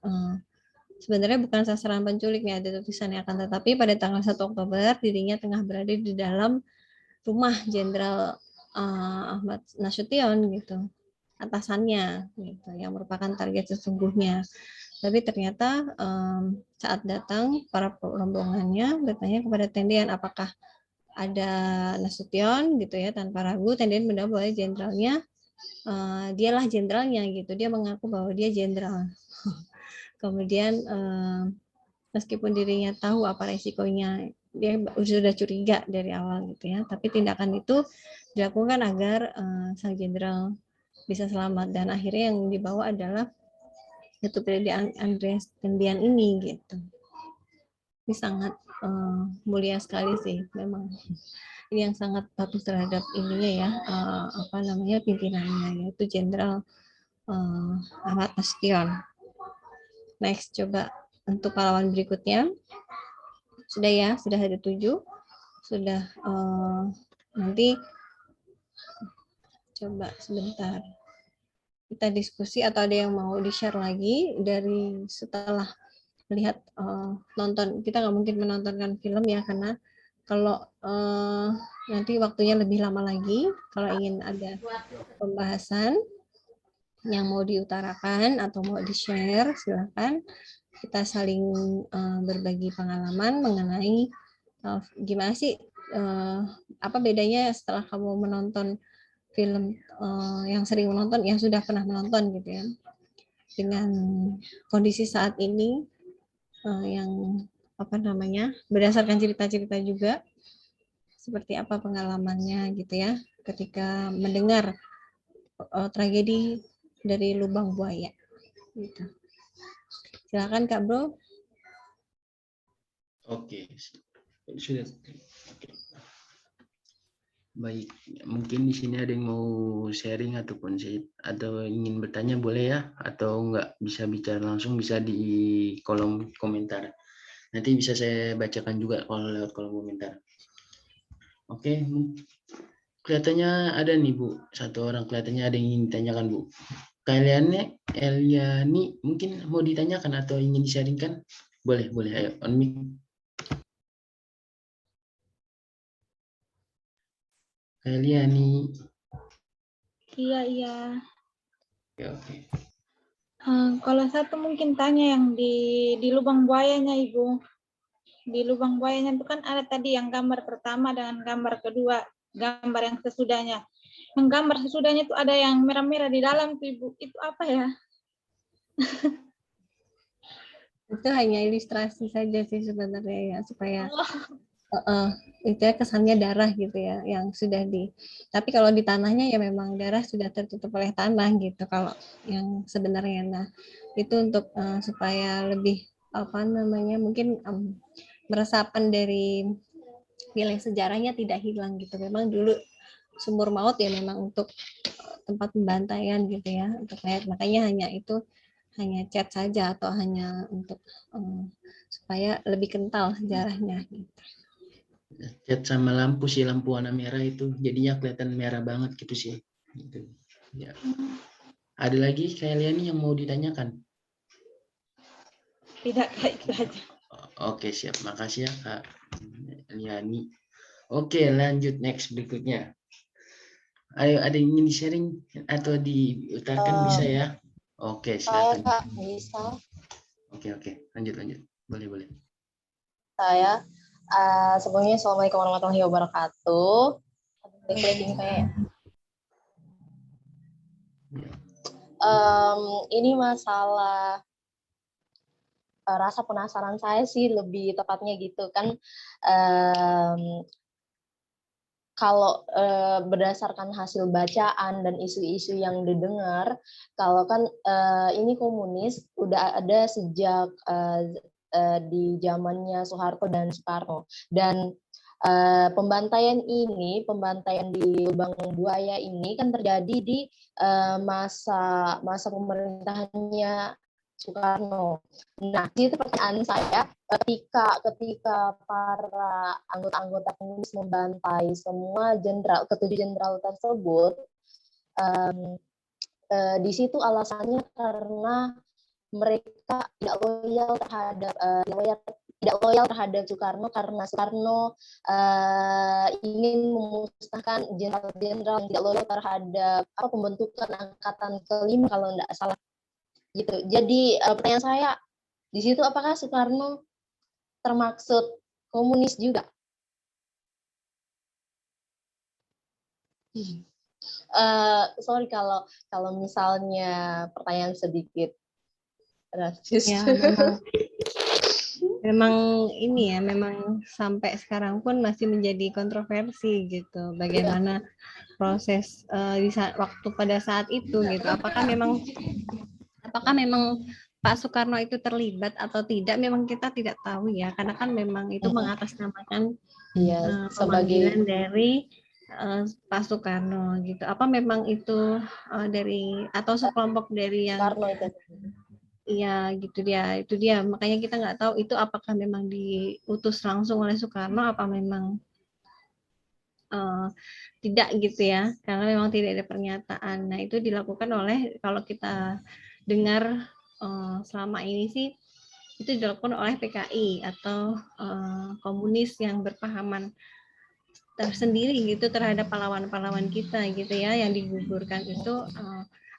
sebenarnya bukan sasaran penculiknya, ada tulisannya, akan tetapi pada tanggal 1 Oktober dirinya tengah berada di dalam rumah Jenderal Ahmad Nasution gitu, atasannya gitu, yang merupakan target sesungguhnya. Tapi ternyata saat datang para rombongannya bertanya kepada Tendian apakah ada Nasution gitu ya, tanpa ragu Tendian menjawab bahwa jenderalnya dialah jenderalnya gitu, dia mengaku bahwa dia jenderal. Kemudian meskipun dirinya tahu apa resikonya, dia sudah curiga dari awal gitu ya, tapi tindakan itu dilakukan agar sang jenderal bisa selamat, dan akhirnya yang dibawa adalah Letu Pierre Andreas Tendian ini gitu. Ini sangat mulia sekali sih memang. Ini yang sangat patuh terhadap ininya ya, pimpinannya, yaitu Jenderal Ahmad Nasution. Next, coba untuk pahlawan berikutnya. Sudah ya, sudah ada 7. Sudah, nanti coba sebentar. Kita diskusi atau ada yang mau di-share lagi dari setelah melihat nonton. Kita nggak mungkin menontonkan film ya, karena kalau nanti waktunya lebih lama lagi. Kalau ingin ada pembahasan yang mau diutarakan atau mau di-share, silakan. Kita saling berbagi pengalaman mengenai gimana sih, apa bedanya setelah kamu menonton film, yang sering menonton, yang sudah pernah menonton gitu ya, dengan kondisi saat ini, yang berdasarkan cerita-cerita juga, seperti apa pengalamannya gitu ya ketika mendengar tragedi dari lubang buaya gitu. Silakan Kak Bro. Oke, sudah. Oke. Baik, mungkin di sini ada yang mau sharing ataupun atau ingin bertanya boleh ya, atau enggak bisa bicara langsung, bisa di kolom komentar. Nanti bisa saya bacakan juga kalau lewat kolom komentar. Oke, kelihatannya ada nih Bu, satu orang kelihatannya ada yang ingin ditanyakan Bu. Kaliannya Eliani mungkin mau ditanyakan atau ingin di-sharingkan? Boleh, ayo on mic. Eliani. Iya. Oke. Kalau satu mungkin tanya yang di lubang buayanya Ibu. Di lubang buayanya itu kan ada tadi yang gambar pertama dengan gambar kedua, gambar yang sesudahnya. Yang gambar sesudahnya itu ada yang merah-merah di dalam tuh Ibu. Itu apa ya? Itu hanya ilustrasi saja sih sebenarnya ya, supaya itu ya kesannya darah gitu ya, yang sudah tapi kalau di tanahnya ya memang darah sudah tertutup oleh tanah gitu kalau yang sebenarnya. Nah itu untuk supaya lebih mungkin meresapan dari nilai sejarahnya tidak hilang gitu. Memang dulu sumur maut ya memang untuk tempat pembantaian gitu ya, untuk mayat, makanya hanya cat saja atau hanya untuk supaya lebih kental sejarahnya gitu. Cat sama lampu sih, lampu warna merah itu jadinya kelihatan merah banget gitu sih. Gitu. Ya. Ada lagi kalian yang mau ditanyakan? Tidak, kayak itu aja. Oke, siap. Makasih ya Kak Liani. Oke, lanjut next berikutnya. Ayo, ada yang ingin di-sharing atau diutarakan bisa ya? Oke, silakan. Saya Kak, bisa. Oke. Lanjut. Boleh. Saya sebelumnya Assalamualaikum warahmatullahi wabarakatuh. Klik ini kayaknya. Ini masalah rasa penasaran saya sih lebih tepatnya gitu kan. Kalau berdasarkan hasil bacaan dan isu-isu yang didengar, kalau kan ini komunis udah ada sejak di zamannya Soeharto dan Soekarno, dan pembantaian di lubang buaya ini kan terjadi di masa pemerintahannya Soekarno. Nah, itu pertanyaan saya, ketika para anggota-anggota komunis membantai semua ketujuh jenderal tersebut, di situ alasannya karena mereka tidak loyal terhadap Soekarno, karena Soekarno ingin memusnahkan jenderal-jenderal yang tidak loyal terhadap pembentukan angkatan kelima kalau tidak salah gitu. Jadi pertanyaan saya di situ, apakah Soekarno termaksud komunis juga? Sorry kalau misalnya pertanyaan sedikit rasis. Ya, memang ini ya, memang sampai sekarang pun masih menjadi kontroversi gitu. Bagaimana proses waktu pada saat itu gitu. Apakah memang Pak Soekarno itu terlibat atau tidak? Memang kita tidak tahu ya, karena kan memang itu mengatasnamakan pemanggilan dari Pak Soekarno gitu. Apa memang itu dari atau sekelompok dari yang Soekarno itu. Iya gitu itu dia. Makanya kita nggak tahu itu apakah memang diutus langsung oleh Soekarno, apa memang tidak gitu ya, karena memang tidak ada pernyataan. Nah itu dilakukan oleh, kalau kita dengar selama ini sih, itu dilakukan oleh PKI atau komunis yang berpahaman tersendiri gitu terhadap pahlawan-pahlawan kita gitu ya, yang digugurkan itu.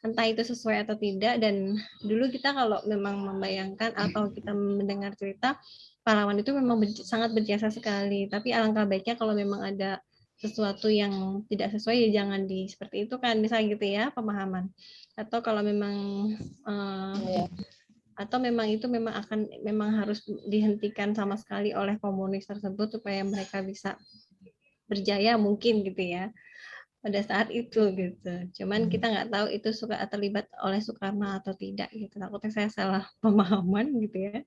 Entah itu sesuai atau tidak, dan dulu kita kalau memang membayangkan atau kita mendengar cerita pahlawan itu memang sangat berjasa sekali, tapi alangkah baiknya kalau memang ada sesuatu yang tidak sesuai ya jangan seperti itu kan, misalnya gitu ya pemahaman. Atau kalau memang atau memang itu memang harus dihentikan sama sekali oleh komunis tersebut supaya mereka bisa berjaya mungkin gitu ya pada saat itu gitu. Cuman kita nggak tahu itu terlibat oleh Soekarno atau tidak gitu. Takutnya saya salah pemahaman gitu ya.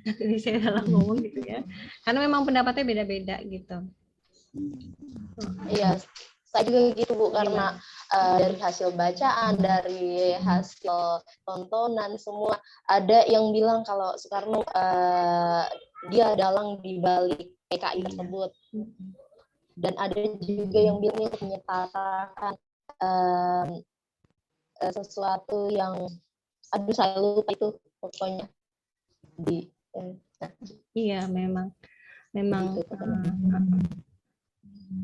Nanti saya salah ngomong gitu ya. Karena memang pendapatnya beda-beda gitu. Iya, saya juga gitu Bu, karena dari hasil bacaan, dari hasil tontonan semua, ada yang bilang kalau Soekarno dia dalang di balik PKI tersebut. Dan ada juga yang bilang untuk menyetarakan sesuatu yang saya lupa itu pokoknya iya memang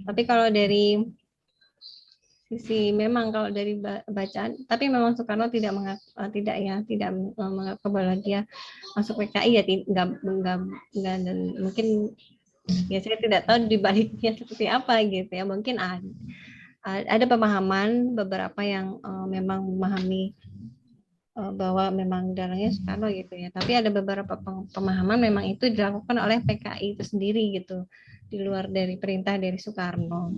tapi kalau dari sisi memang kalau dari bacaan, tapi memang Soekarno tidak mengaku bahwa dia masuk PKI ya, enggak, dan mungkin ya saya tidak tahu di baliknya seperti apa gitu ya. Mungkin ada pemahaman beberapa yang memang memahami bahwa memang dalangnya Soekarno gitu ya. Tapi ada beberapa pemahaman memang itu dilakukan oleh PKI itu sendiri gitu, di luar dari perintah dari Soekarno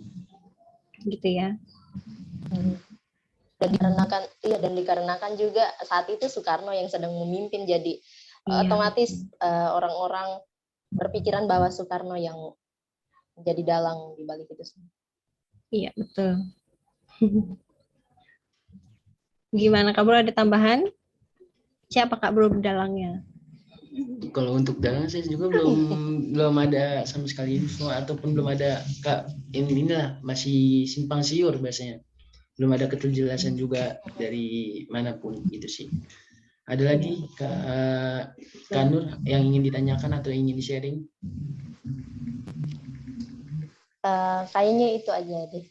gitu ya. Dan dikarenakan juga saat itu Soekarno yang sedang memimpin, jadi otomatis orang-orang berpikiran bahwa Soekarno yang menjadi dalang di balik itu semua. Iya, betul. Gimana, Kak Bro, ada tambahan? Siapa Kak Bro dalangnya? Kalau untuk dalang saya juga belum ada sama sekali info, ataupun belum ada inilah masih simpang siur bahasanya. Belum ada kejelasan juga dari manapun gitu sih. Ada lagi Kak Nur yang ingin ditanyakan atau ingin di-sharing? Kayaknya itu aja deh.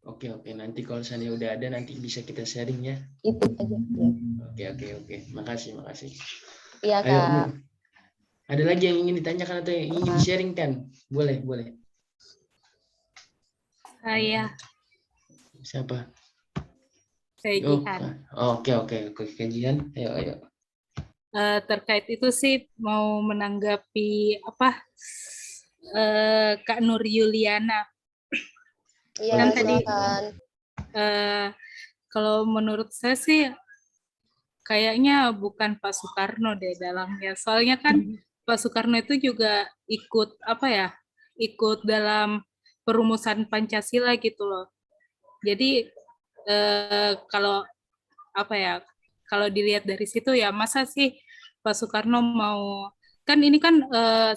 Oke, nanti kalau misalnya udah ada nanti bisa kita sharing ya. Itu aja. Ya. Oke. Makasih. Iya, Kak. Ayo, ada lagi yang ingin ditanyakan atau yang ingin di-sharing kan? Boleh. Saya. Siapa? Saya Jihan. Oke, kajian. Ayo. Terkait itu sih mau menanggapi Kak Nur Yuliana. Iya, kan tadi kalau menurut saya sih kayaknya bukan Pak Soekarno deh dalangnya. Soalnya kan Pak Soekarno itu juga ikut dalam perumusan Pancasila gitu loh. Jadi kalau dilihat dari situ ya, masa sih Pak Soekarno mau kan ini kan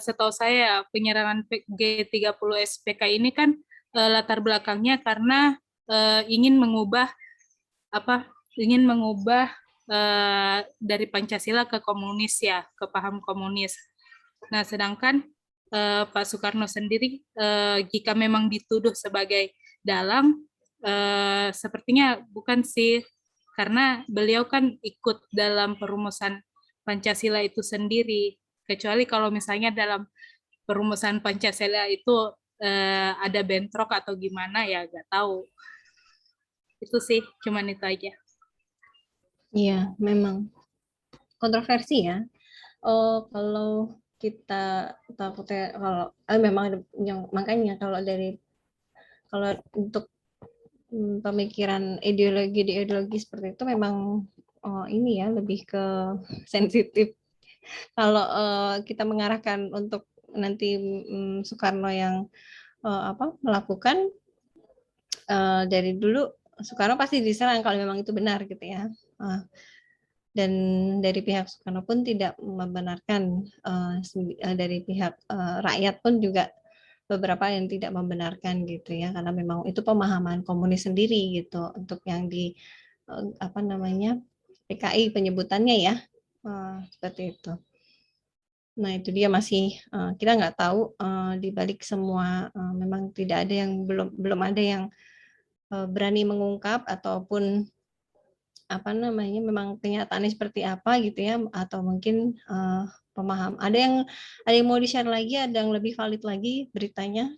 setahu saya penyerangan G30 SPK ini kan latar belakangnya karena ingin mengubah dari Pancasila ke komunis ya, ke paham komunis. Nah, sedangkan Pak Soekarno sendiri jika memang dituduh sebagai dalang, sepertinya bukan sih, karena beliau kan ikut dalam perumusan Pancasila itu sendiri. Kecuali kalau misalnya dalam perumusan Pancasila itu ada bentrok atau gimana ya, nggak tahu. Itu sih, cuman itu aja. Iya, memang kontroversi ya. Kalau kita takutnya kalau memang ada yang makanya kalau untuk pemikiran ideologi seperti itu memang ini ya lebih ke sensitif. Kalau kita mengarahkan untuk nanti Soekarno yang melakukan dari dulu Soekarno pasti diserang kalau memang itu benar gitu ya. Dan dari pihak Soekarno pun tidak membenarkan, dari pihak rakyat pun juga beberapa yang tidak membenarkan gitu ya, karena memang itu pemahaman komunis sendiri gitu untuk yang di PKI penyebutannya ya, seperti itu. Nah itu dia masih kita nggak tahu di balik semua memang tidak ada yang belum ada yang berani mengungkap ataupun memang kenyataannya seperti apa gitu ya, atau mungkin pemaham ada yang mau di-share lagi, ada yang lebih valid lagi beritanya,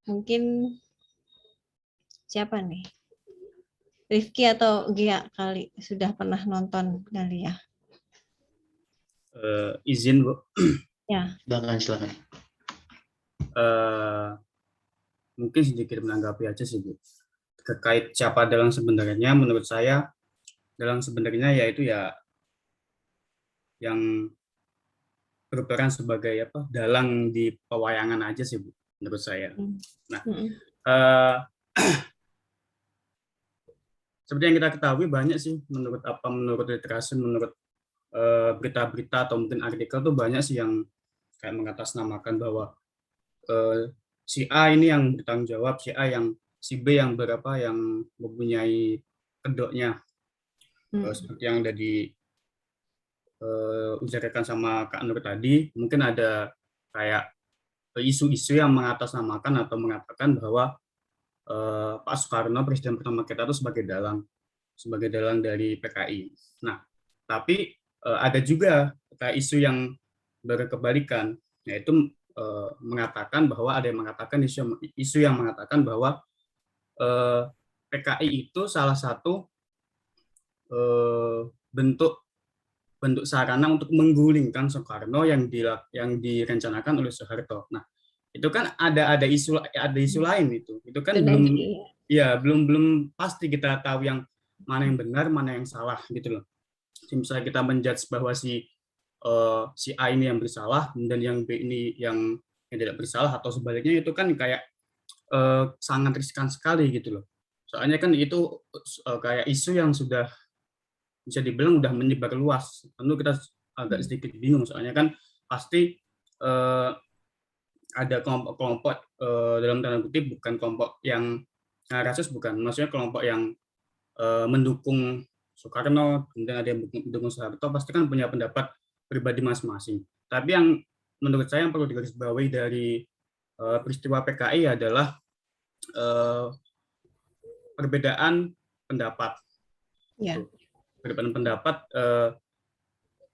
mungkin siapa nih, Rifki atau Gia kali sudah pernah nonton kali ya. Izin Bu. Ya. Silakan. Mungkin sedikit menanggapi aja sih Bu. Terkait siapa dalang sebenarnya, menurut saya dalang sebenarnya yaitu ya yang berperan sebagai dalang di pewayangan aja sih Bu, menurut saya. Nah, seperti yang kita ketahui banyak sih menurut literasi, menurut berita-berita atau mungkin artikel tuh banyak sih yang kayak mengatasnamakan bahwa si A ini yang bertanggung jawab, si B yang yang mempunyai kedoknya. Seperti yang udah diujarkan sama Kak Nur tadi, mungkin ada kayak isu-isu yang mengatasnamakan atau mengatakan bahwa Pak Soekarno, presiden pertama kita itu sebagai dalang dari PKI. Nah, tapi ada juga kayak isu yang berkebalikan, yaitu mengatakan bahwa ada yang mengatakan isu yang mengatakan bahwa PKI itu salah satu bentuk sarana untuk menggulingkan Soekarno yang direncanakan oleh Soeharto. Nah, itu kan ada isu lain itu kan belum pasti kita tahu yang mana yang benar, mana yang salah gitu loh. Misalnya kita menjudge bahwa si A ini yang bersalah dan yang B ini yang tidak bersalah atau sebaliknya, itu kan kayak sangat riskan sekali gitu loh. Soalnya kan itu kayak isu yang sudah bisa dibilang udah menyebar luas. Tentu kita agak sedikit bingung, soalnya kan pasti ada kelompok dalam tanda kutip, bukan kelompok yang rasis, bukan, maksudnya kelompok yang mendukung Soekarno, kemudian ada yang mendukung Soeharto, pasti kan punya pendapat pribadi masing-masing. Tapi yang menurut saya yang perlu digarisbawahi dari peristiwa PKI adalah perbedaan pendapat. Ya. Perbedaan pendapat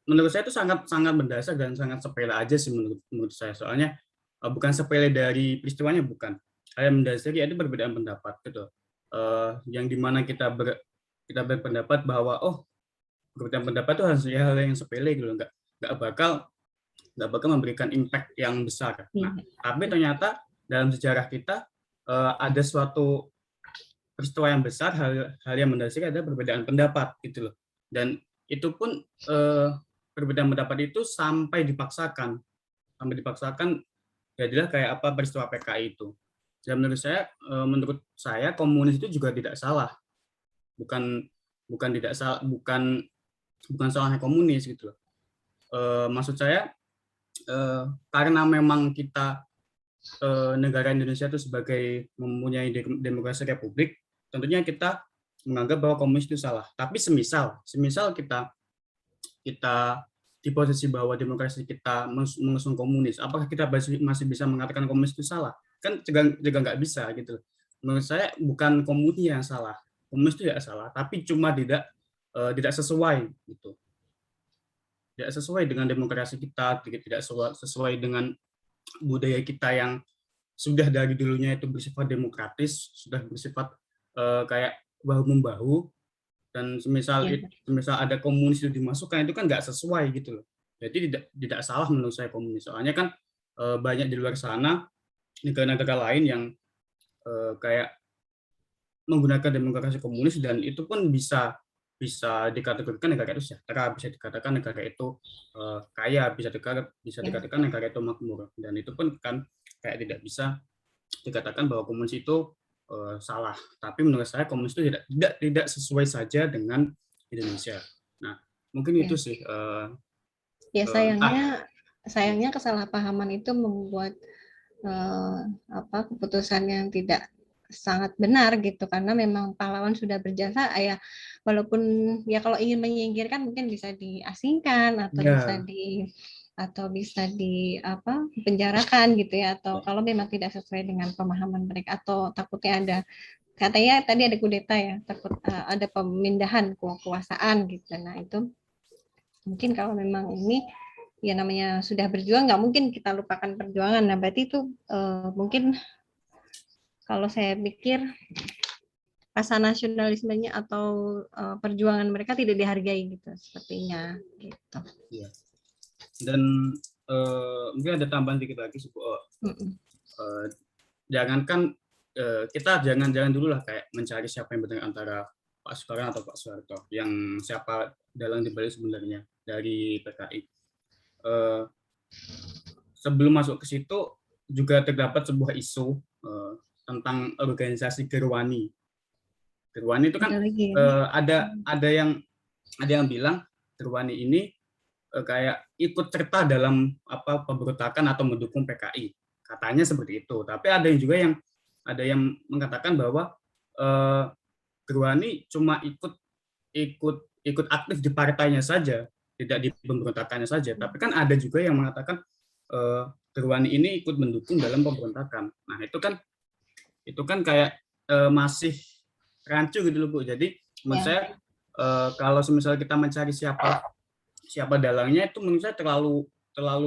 menurut saya itu sangat mendasar dan sangat sepele aja sih menurut saya. Soalnya bukan sepele dari peristiwanya, bukan. Hal yang mendasari itu perbedaan pendapat gitu. Yang dimana kita berpendapat bahwa perbedaan pendapat itu hal yang sepele gitu, nggak bakal memberikan impact yang besar. Nah, tapi ternyata dalam sejarah kita ada suatu peristiwa yang besar, hal yang mendasari ada perbedaan pendapat gitu loh. Dan itu pun perbedaan pendapat itu sampai dipaksakan jadilah kayak apa peristiwa PKI itu. Dan menurut saya komunis itu juga tidak salah. Bukan salahnya komunis gitu loh. Maksud saya karena memang kita negara Indonesia itu sebagai mempunyai demokrasi republik, tentunya kita menganggap bahwa komunis itu salah. Tapi semisal kita di posisi bahwa demokrasi kita mengusung komunis, apakah kita masih bisa mengatakan komunis itu salah? Kan juga nggak bisa gitu. Menurut saya bukan komunis yang salah, komunis itu tidak salah, tapi cuma tidak sesuai gitu. Tidak sesuai dengan demokrasi kita, tidak sesuai dengan budaya kita yang sudah dari dulunya itu bersifat demokratis, sudah bersifat kayak bahu membahu, dan semisal ada komunis itu dimasukkan, itu kan nggak sesuai gitu loh. Jadi tidak salah menurut saya komunis. Soalnya kan banyak di luar sana negara-negara lain yang kayak menggunakan demokrasi komunis, dan itu pun bisa dikategorikan negara itu sejahtera, bisa dikatakan negara itu kaya, bisa dikatakan negara itu makmur, dan itu pun kan kayak tidak bisa dikatakan bahwa komunis itu salah. Tapi menurut saya komunis itu tidak sesuai saja dengan Indonesia. Nah, mungkin itu sih. Ya sayangnya kesalahpahaman itu membuat keputusan yang tidak sangat benar gitu, karena memang pahlawan sudah berjasa ya, walaupun ya kalau ingin menyingkirkan mungkin bisa diasingkan atau bisa penjarakan gitu ya, atau kalau memang tidak sesuai dengan pemahaman mereka, atau takutnya katanya tadi ada kudeta ya, takut ada pemindahan kekuasaan gitu. Nah itu mungkin kalau memang ini ya namanya sudah berjuang, nggak mungkin kita lupakan perjuangan. Nah berarti itu mungkin kalau saya pikir rasa nasionalismenya atau perjuangan mereka tidak dihargai gitu sepertinya gitu. Ya. Dan mungkin ada tambahan dikit lagi, jangankan kita jangan dulu lah kayak mencari siapa yang benar antara Pak Soekarno atau Pak Soeharto, yang siapa dalang dibalik sebenarnya dari PKI. Sebelum masuk ke situ juga terdapat sebuah isu tentang organisasi Gerwani. Gerwani itu kan ada yang bilang Gerwani ini kayak ikut serta dalam pemberontakan atau mendukung PKI, katanya seperti itu. Tapi ada yang mengatakan bahwa Gerwani cuma ikut aktif di partainya saja, tidak di pemberontakannya saja. Tapi kan ada juga yang mengatakan Gerwani ini ikut mendukung dalam pemberontakan. Nah itu kan kayak masih rancu gitu loh Bu. Jadi menurut saya kalau misalnya kita mencari siapa dalangnya, itu menurut saya terlalu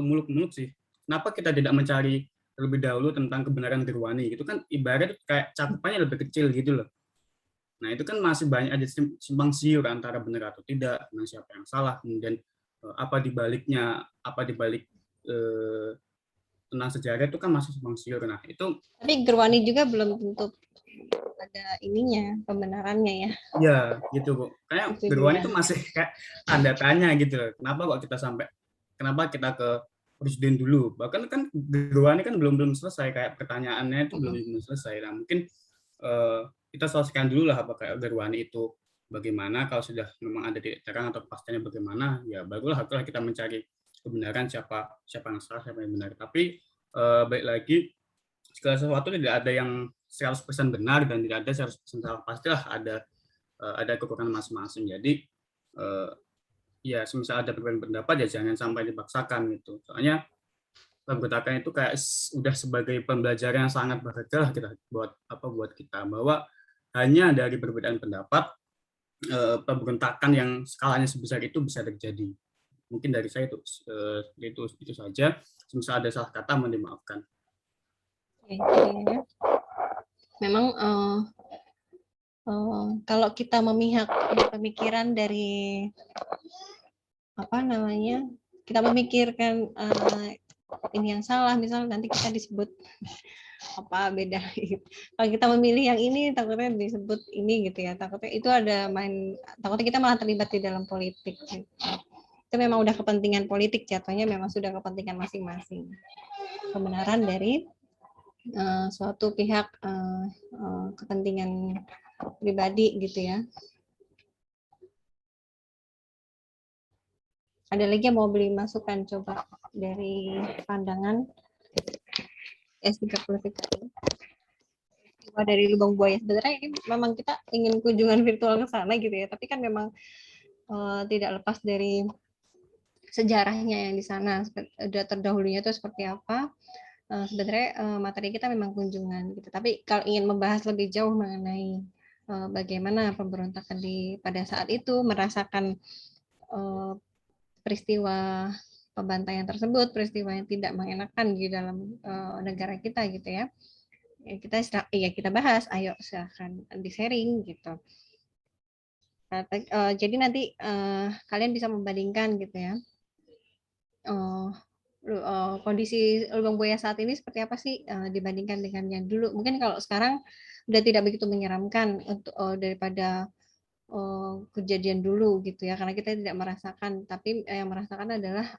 muluk-muluk sih. Kenapa kita tidak mencari terlebih dahulu tentang kebenaran Gerwani? Itu kan ibarat kayak cakupannya lebih kecil gitu loh. Nah itu kan masih banyak aja simpang siur antara benar atau tidak, tentang siapa yang salah, kemudian apa dibalik tentang sejarah itu kan masih simpang siur. Nah itu. Tapi Gerwani juga belum tentu ada ininya, pembenarannya ya. Ya gitu Bu. Kayak Gerwani itu masih kayak tanda tanya gitu loh. Kenapa kita ke presiden dulu? Bahkan kan Gerwani kan belum selesai, kayak pertanyaannya itu belum selesai. Nah mungkin kita selesaikan dulu lah apakah Gerwani itu bagaimana. Kalau sudah memang ada titik terang atau pastinya bagaimana, ya barulah kita mencari kebenaran siapa yang salah, siapa yang benar. Tapi baik lagi, segala sesuatu tidak ada yang 100% benar dan tidak ada 100% salah. Pastilah ada kekurangan masing-masing. Jadi ya semisal ada perbedaan pendapat ya jangan sampai dipaksakan gitu. Soalnya pemberontakan itu kayak udah sebagai pembelajaran yang sangat berharga lah buat kita, bahwa hanya dari perbedaan pendapat pemberontakan yang skalanya sebesar itu bisa terjadi. Mungkin dari saya itu saja. Semisal ada salah kata mohon dimaafkan. Memang kalau kita memihak pemikiran dari kita memikirkan ini yang salah, misalnya nanti kita disebut beda. Kalau kita memilih yang ini takutnya disebut ini gitu ya, takutnya kita malah terlibat di dalam politik gitu. Itu memang udah kepentingan politik, jatuhnya memang sudah kepentingan masing-masing. Kebenaran dari suatu pihak kepentingan pribadi gitu ya. Ada lagi yang mau beli masukan coba dari pandangan S30 PKI? Dari Lubang Buaya, sebenarnya ini memang kita ingin kunjungan virtual ke sana gitu ya, tapi kan memang tidak lepas dari sejarahnya yang di sana, sudah terdahulunya itu seperti apa. Sebenarnya materi kita memang kunjungan gitu, tapi kalau ingin membahas lebih jauh mengenai bagaimana pemberontakan pada saat itu, merasakan peristiwa pembantaian tersebut, peristiwa yang tidak mengenakan di dalam negara kita gitu ya. Kita bahas, ayo silahkan di sharing gitu. Jadi nanti kalian bisa membandingkan gitu ya, kondisi Lubang Buaya saat ini seperti apa sih dibandingkan dengan yang dulu. Mungkin kalau sekarang udah tidak begitu menyeramkan untuk daripada kejadian dulu gitu ya, karena kita tidak merasakan, tapi yang merasakan adalah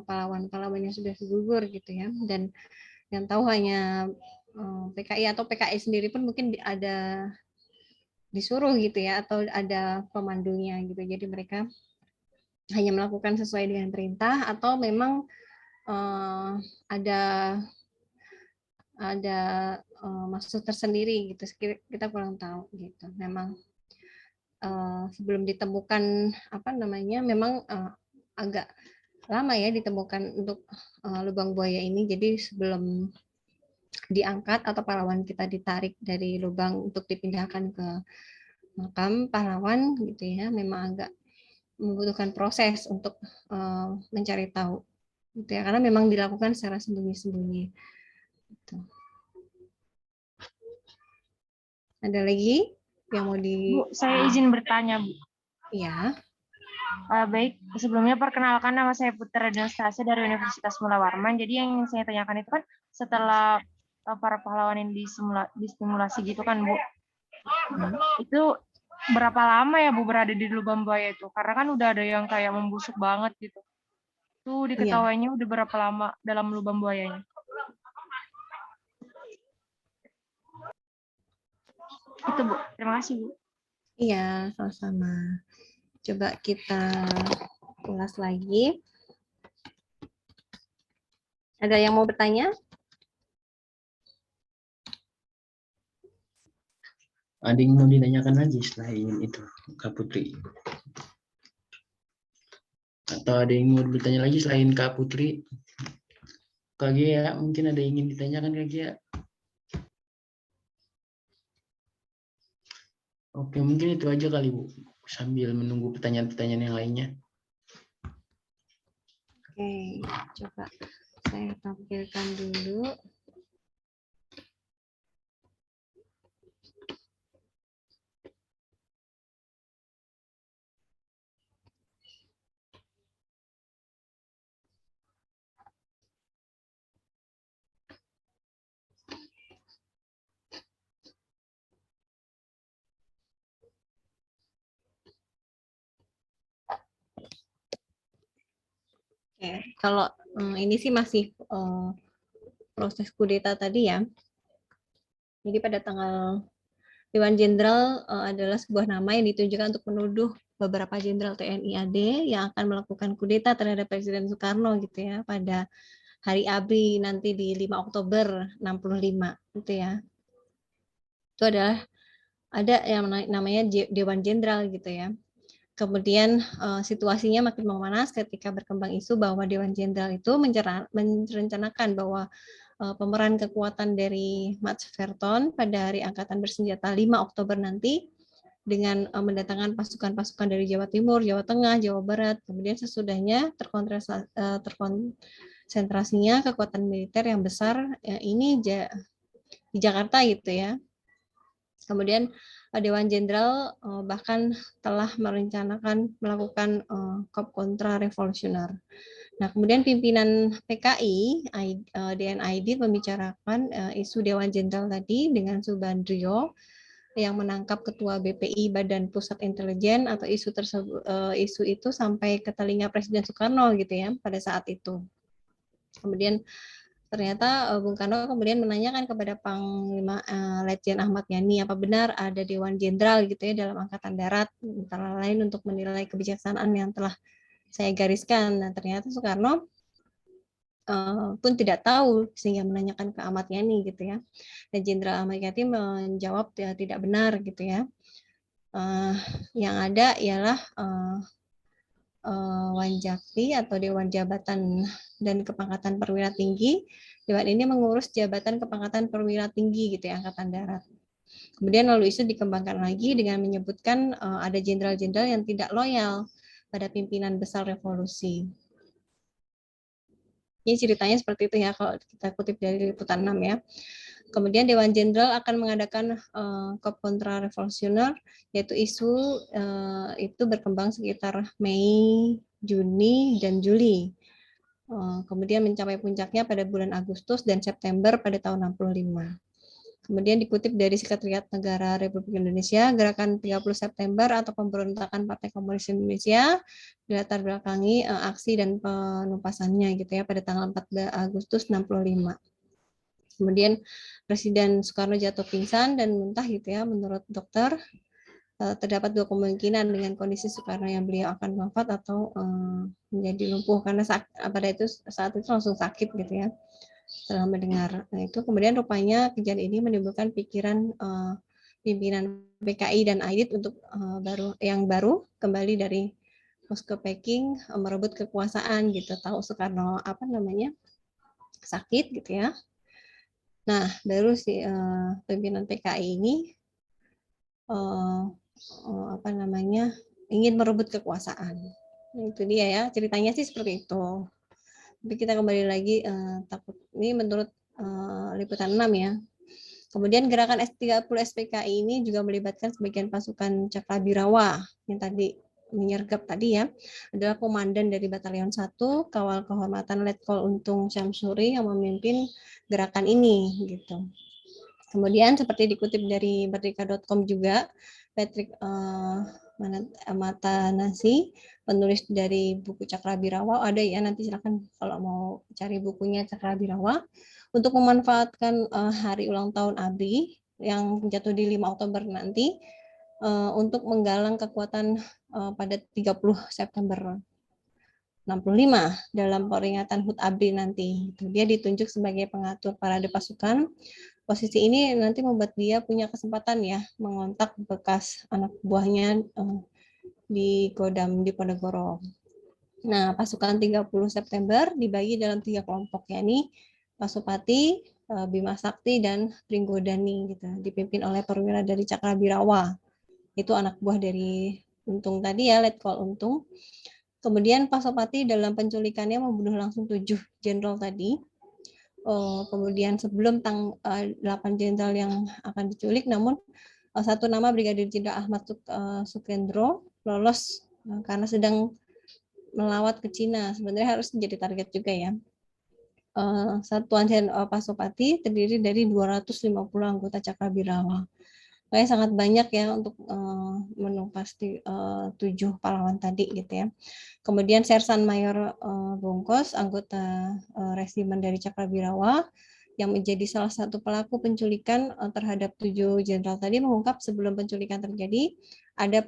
pahlawan-pahlawan yang sudah gugur gitu ya, dan yang tahu hanya PKI atau PKI sendiri pun mungkin ada disuruh gitu ya, atau ada pemandunya gitu, jadi mereka hanya melakukan sesuai dengan perintah atau memang ada maksud tersendiri gitu, kita kurang tahu gitu. Memang sebelum ditemukan memang agak lama ya ditemukan untuk lubang buaya ini, jadi sebelum diangkat atau pahlawan kita ditarik dari lubang untuk dipindahkan ke makam pahlawan gitu ya, memang agak membutuhkan proses untuk mencari tahu gitu ya, karena memang dilakukan secara sembunyi-sembunyi gitu. Ada lagi yang mau Bu, saya izin bertanya, Bu. Iya. Baik, sebelumnya perkenalkan, nama saya Putra Anastasia dari Universitas Mula Warman. Jadi yang ingin saya tanyakan itu kan setelah para pahlawan yang distimulasi gitu kan, Bu. Itu berapa lama ya Bu berada di lubang buaya itu? Karena kan udah ada yang kayak membusuk banget gitu. Itu diketahuinya udah berapa lama dalam lubang buayanya? Itu Bu, terima kasih Bu. Iya, sama-sama. Coba kita ulas lagi. Ada yang mau bertanya? Ada yang mau ditanyakan lagi setelah ingin itu, Kak Putri? Atau ada yang mau bertanya lagi selain Kak Putri? Kak Gia, mungkin ada yang ingin ditanyakan Kak Gia? Oke, mungkin itu aja kali Bu, sambil menunggu pertanyaan-pertanyaan yang lainnya. Oke, coba saya tampilkan dulu. Oke, kalau ini sih masih proses kudeta tadi ya. Jadi pada tanggal Dewan Jenderal adalah sebuah nama yang ditujukan untuk menuduh beberapa jenderal TNI AD yang akan melakukan kudeta terhadap Presiden Soekarno gitu ya pada hari ABRI nanti di 5 Oktober 65 gitu ya. Itu adalah ada yang namanya Dewan Jenderal gitu ya. Kemudian situasinya makin memanas ketika berkembang isu bahwa Dewan Jenderal itu merencanakan bahwa pemeran kekuatan dari Mats Verton pada hari Angkatan Bersenjata 5 Oktober nanti dengan mendatangkan pasukan-pasukan dari Jawa Timur, Jawa Tengah, Jawa Barat, kemudian sesudahnya terkonsentrasinya kekuatan militer yang besar ini di Jakarta gitu ya. Kemudian Dewan Jenderal bahkan telah merencanakan melakukan kop kontra revolusioner. Nah, kemudian pimpinan PKI, DNID membicarakan isu Dewan Jenderal tadi dengan Subandrio yang menangkap ketua BPI Badan Pusat Intelijen atau isu tersebut, isu itu sampai ke telinga Presiden Soekarno gitu ya pada saat itu. Kemudian ternyata Bung Karno kemudian menanyakan kepada Panglima Letjen Ahmad Yani apa benar ada Dewan Jenderal gitu ya dalam Angkatan Darat antara lain untuk menilai kebijaksanaan yang telah saya gariskan. Nah, ternyata Soekarno pun tidak tahu sehingga menanyakan ke Ahmad Yani gitu ya. Dan Jenderal Ahmad Yani menjawab ya, tidak benar gitu ya. Yang ada ialah Wanjakti atau Dewan Jabatan dan Kepangkatan Perwira Tinggi. Dewan ini mengurus jabatan kepangkatan perwira tinggi gitu ya, Angkatan Darat. Kemudian lalu isu dikembangkan lagi dengan menyebutkan ada jenderal-jenderal yang tidak loyal pada pimpinan besar revolusi. Ini ceritanya seperti itu ya kalau kita kutip dari liputan 6 ya. Kemudian Dewan Jenderal akan mengadakan COP kontra-revolusioner, yaitu isu itu berkembang sekitar Mei, Juni, dan Juli. Kemudian mencapai puncaknya pada bulan Agustus dan September pada tahun 65. Kemudian dikutip dari Sekretariat Negara Republik Indonesia, gerakan 30 September atau pemberontakan Partai Komunis Indonesia dilatar belakangi aksi dan penumpasannya gitu ya pada tanggal 14 Agustus 65. Kemudian Presiden Soekarno jatuh pingsan dan muntah gitu ya. Menurut dokter terdapat dua kemungkinan dengan kondisi Soekarno yang beliau akan wafat atau menjadi lumpuh karena pada saat itu langsung sakit gitu ya setelah mendengar. Nah itu kemudian rupanya kejadian ini menimbulkan pikiran pimpinan PKI dan AID untuk yang baru kembali dari Moskow Peking merebut kekuasaan gitu. Tahu Soekarno sakit gitu ya. Nah, baru si pimpinan PKI ini ingin merebut kekuasaan. Nah, itu dia ya, ceritanya sih seperti itu. Tapi kita kembali lagi takut ini menurut liputan 6 ya. Kemudian gerakan S30 SPKI ini juga melibatkan sebagian pasukan Cakrabirawa yang tadi menyergap tadi ya, adalah komandan dari Batalion 1 Kawal Kehormatan Letkol Untung Syamsuri yang memimpin gerakan ini gitu. Kemudian seperti dikutip dari merdeka.com juga, Patrick Matanasi, penulis dari buku Cakrabirawa, ada ya nanti silakan kalau mau cari bukunya Cakrabirawa, untuk memanfaatkan hari ulang tahun ABRI yang jatuh di 5 Oktober nanti untuk menggalang kekuatan pada 30 September 65 dalam peringatan HUT ABRI nanti. Dia ditunjuk sebagai pengatur parade pasukan. Posisi ini nanti membuat dia punya kesempatan ya mengontak bekas anak buahnya di Kodam Diponegoro. Nah, pasukan 30 September dibagi dalam 3 kelompok, yakni Pasupati, Bima Sakti, dan Pringgodani gitu, dipimpin oleh perwira dari Cakrabirawa. Itu anak buah dari Untung tadi ya, Letkol Untung. Kemudian Pasupati dalam penculikannya membunuh langsung 7 jenderal tadi. Kemudian sebelum 8 jenderal yang akan diculik, namun satu nama Brigadir Jenderal Ahmad Sukendro lolos karena sedang melawat ke Cina. Sebenarnya harus menjadi target juga ya. Satuan Pasupati terdiri dari 250 anggota Cakrabirawa. Kayak sangat banyak ya untuk menumpas 7 pahlawan tadi gitu ya. Kemudian Sersan Mayor Bongkos, anggota resimen dari Cakrabirawa yang menjadi salah satu pelaku penculikan terhadap 7 jenderal tadi, mengungkap sebelum penculikan terjadi ada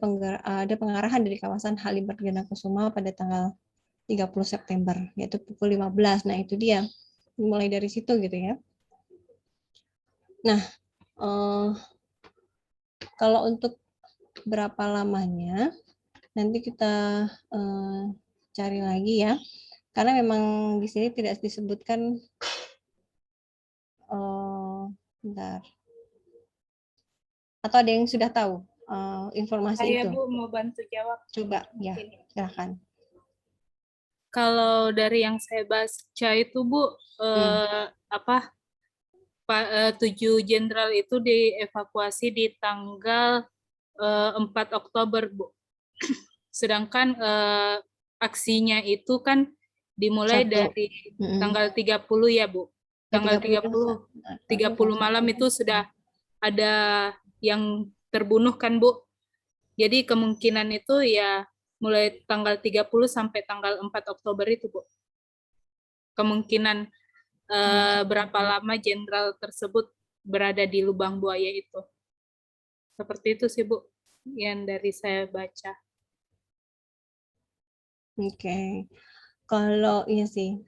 pengarahan dari kawasan Halim Perdana Kusuma pada tanggal 30 September yaitu pukul 15. Nah, itu dia. Mulai dari situ gitu ya. Nah, kalau untuk berapa lamanya nanti kita cari lagi ya, karena memang di sini tidak disebutkan. Bentar. Atau ada yang sudah tahu informasi Saya, itu? Bu, mau bantu jawab. Coba ya, silakan. Kalau dari yang saya baca itu, Bu, 7 jenderal itu dievakuasi di tanggal 4 Oktober, Bu. Sedangkan aksinya itu kan dimulai dari tanggal 30 ya, Bu. Tanggal 30 malam itu sudah ada yang terbunuh kan, Bu. Jadi kemungkinan itu ya mulai tanggal 30 sampai tanggal 4 Oktober itu, Bu. Kemungkinan berapa lama jenderal tersebut berada di lubang buaya itu. Seperti itu sih, Bu, yang dari saya baca. Oke. Kalau iya sih.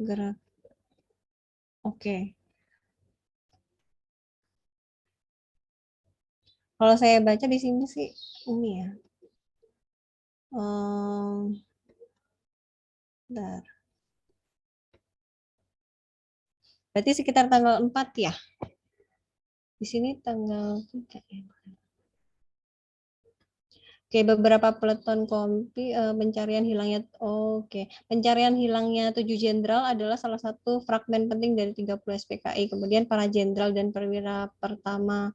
Gerak. Oke. Kalau saya baca di sini sih ini ya. Bentar. Berarti sekitar tanggal 4 ya. Di sini tanggal 3 ya. Oke, beberapa peleton kompi pencarian hilangnya pencarian hilangnya 7 jenderal adalah salah satu fragmen penting dari 30 SPKI. Kemudian para jenderal dan perwira pertama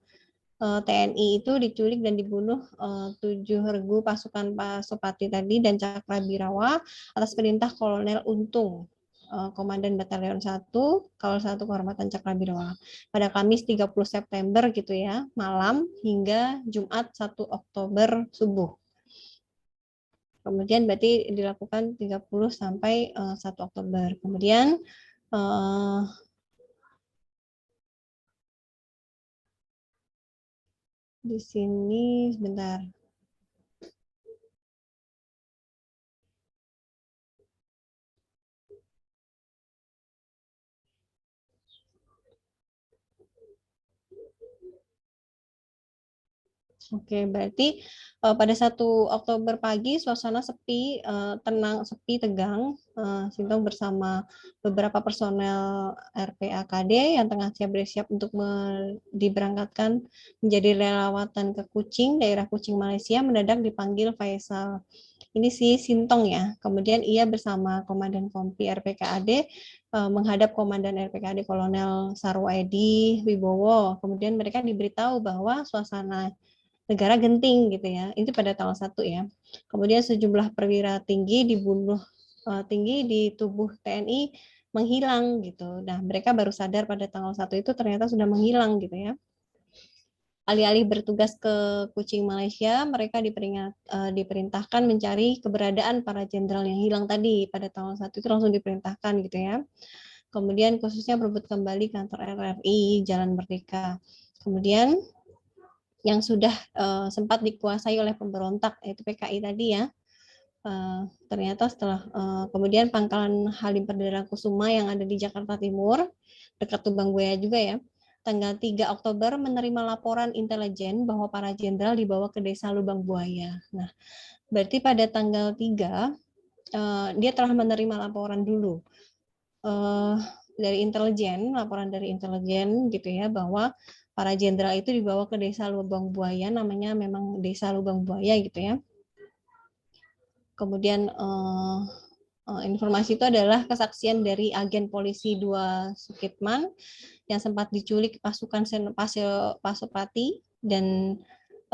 TNI itu diculik dan dibunuh 7 regu pasukan Pasopati tadi dan Cakrabirawa atas perintah Kolonel Untung, Komandan Batalion 1, Kawal 1 Kehormatan Cakrabirawa. Pada Kamis 30 September gitu ya, malam hingga Jumat 1 Oktober subuh. Kemudian berarti dilakukan 30 sampai 1 Oktober. Kemudian di sini sebentar. Oke, berarti pada 1 Oktober pagi suasana sepi, tenang, sepi, tegang. Sintong bersama beberapa personel RPAKD yang tengah siap bersiap untuk diberangkatkan menjadi relawatan ke Kuching, daerah Kuching Malaysia, mendadak dipanggil Faisal. Ini si Sintong ya. Kemudian ia bersama Komandan Kompi RPKAD menghadap Komandan RPKAD Kolonel Sarwaedi Wibowo. Kemudian mereka diberitahu bahwa suasana negara genting gitu ya. Itu pada tanggal 1 ya. Kemudian sejumlah perwira tinggi dibunuh tinggi di tubuh TNI menghilang gitu. Nah, mereka baru sadar pada tanggal 1 itu ternyata sudah menghilang gitu ya. Alih-alih bertugas ke Kuching Malaysia, mereka diperintahkan mencari keberadaan para jenderal yang hilang tadi pada tanggal 1 itu langsung diperintahkan gitu ya. Kemudian khususnya berebut kembali kantor RRI Jalan Merdeka. Kemudian yang sudah sempat dikuasai oleh pemberontak yaitu PKI tadi ya. Ternyata setelah kemudian Pangkalan Halim Perdana Kusuma yang ada di Jakarta Timur dekat Lubang Buaya juga ya. Tanggal 3 Oktober menerima laporan intelijen bahwa para jenderal dibawa ke desa Lubang Buaya. Nah, berarti pada tanggal 3 dia telah menerima laporan dulu dari intelijen, laporan dari intelijen gitu ya, bahwa para jenderal itu dibawa ke desa Lubang Buaya, namanya memang desa Lubang Buaya gitu ya. Kemudian informasi itu adalah kesaksian dari agen polisi 2 Sukitman yang sempat diculik pasukan Pasopati dan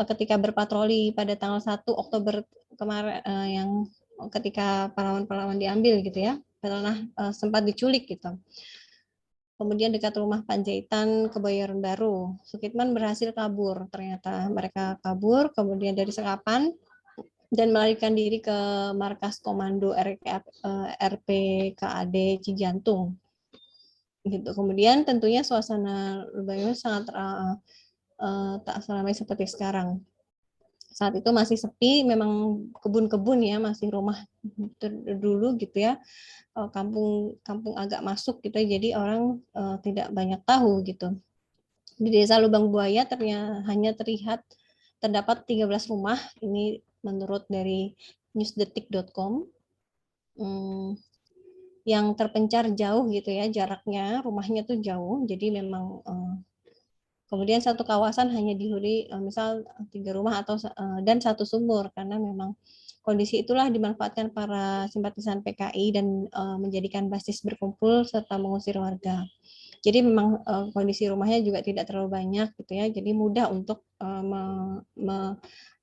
ketika berpatroli pada tanggal 1 Oktober kemarin yang ketika pahlawan-pahlawan diambil gitu ya, pernah sempat diculik gitu. Kemudian dekat rumah Panjaitan, Kebayoran Baru, Sukitman berhasil kabur. Ternyata mereka kabur, kemudian dari Sekapan dan melarikan diri ke markas komando RPKAD Cijantung. Gitu. Kemudian tentunya suasana Lubang sangat tak seramai seperti sekarang. Saat itu masih sepi, memang kebun-kebun ya, masih rumah dulu gitu ya, kampung agak masuk gitu, jadi orang tidak banyak tahu gitu. Di desa Lubang Buaya hanya terdapat 13 rumah, ini menurut dari newsdetik.com, yang terpencar jauh gitu ya, jaraknya rumahnya tuh jauh, jadi memang kemudian satu kawasan hanya dihuni misal 3 rumah atau dan 1 sumur, karena memang kondisi itulah dimanfaatkan para simpatisan PKI dan menjadikan basis berkumpul serta mengusir warga. Jadi memang kondisi rumahnya juga tidak terlalu banyak gitu ya, jadi mudah untuk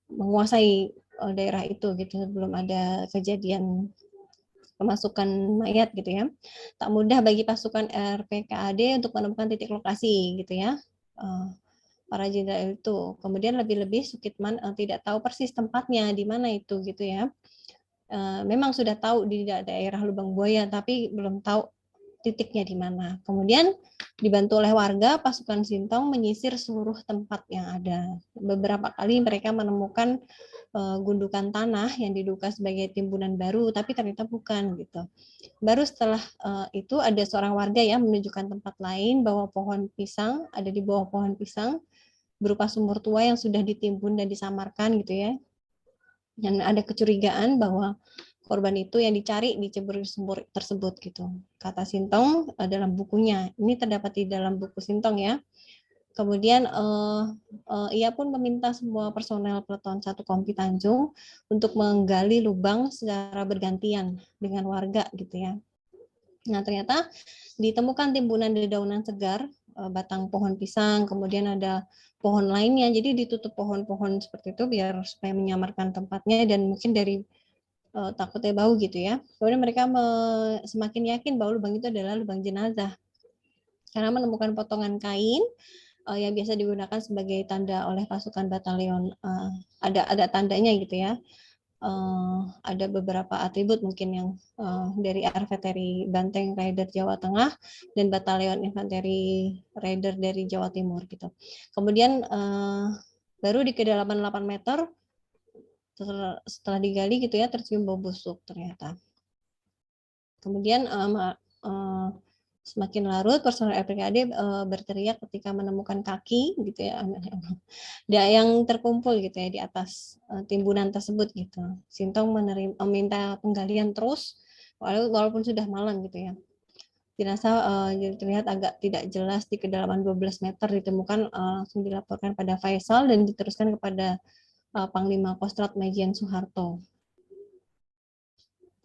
menguasai daerah itu gitu sebelum ada kejadian pemasukan mayat gitu ya. Tak mudah bagi pasukan RPKAD untuk menemukan titik lokasi gitu ya. Para jenderal itu. Kemudian lebih-lebih Sukitman tidak tahu persis tempatnya di mana itu gitu ya. Memang sudah tahu di daerah Lubang Buaya, tapi belum tahu titiknya di mana. Kemudian dibantu oleh warga, pasukan Sintong menyisir seluruh tempat yang ada. Beberapa kali mereka menemukan gundukan tanah yang diduga sebagai timbunan baru, tapi ternyata bukan gitu. Baru setelah itu ada seorang warga yang menunjukkan tempat lain bahwa pohon pisang ada di bawah pohon pisang berupa sumur tua yang sudah ditimbun dan disamarkan gitu ya. Dan ada kecurigaan bahwa korban itu yang dicari di sumur tersebut gitu. Kata Sintong dalam bukunya. Ini terdapat di dalam buku Sintong ya. Kemudian ia pun meminta semua personel Peleton 1 Kompi Tanjung untuk menggali lubang secara bergantian dengan warga gitu ya. Nah, ternyata ditemukan timbunan dedaunan segar, batang pohon pisang, kemudian ada pohon lainnya. Jadi ditutup pohon-pohon seperti itu biar supaya menyamarkan tempatnya dan mungkin dari takutnya bau gitu ya. Kemudian mereka semakin yakin bahwa lubang itu adalah lubang jenazah. Karena menemukan potongan kain yang biasa digunakan sebagai tanda oleh pasukan batalion. Ada tandanya gitu ya. Ada beberapa atribut mungkin yang dari Arveteri Banteng Raider Jawa Tengah dan Batalion Infanteri Raider dari Jawa Timur gitu. Kemudian baru di kedalaman 8 meter setelah digali gitu ya tercium bau busuk ternyata. Kemudian semakin larut personel RPKAD berteriak ketika menemukan kaki gitu ya yang terkumpul gitu ya di atas timbunan tersebut gitu. Sintong meminta penggalian terus walaupun sudah malam gitu ya. Jenazah terlihat agak tidak jelas di kedalaman 12 meter ditemukan langsung dilaporkan pada Faisal dan diteruskan kepada Panglima Kostrat Majen Soeharto.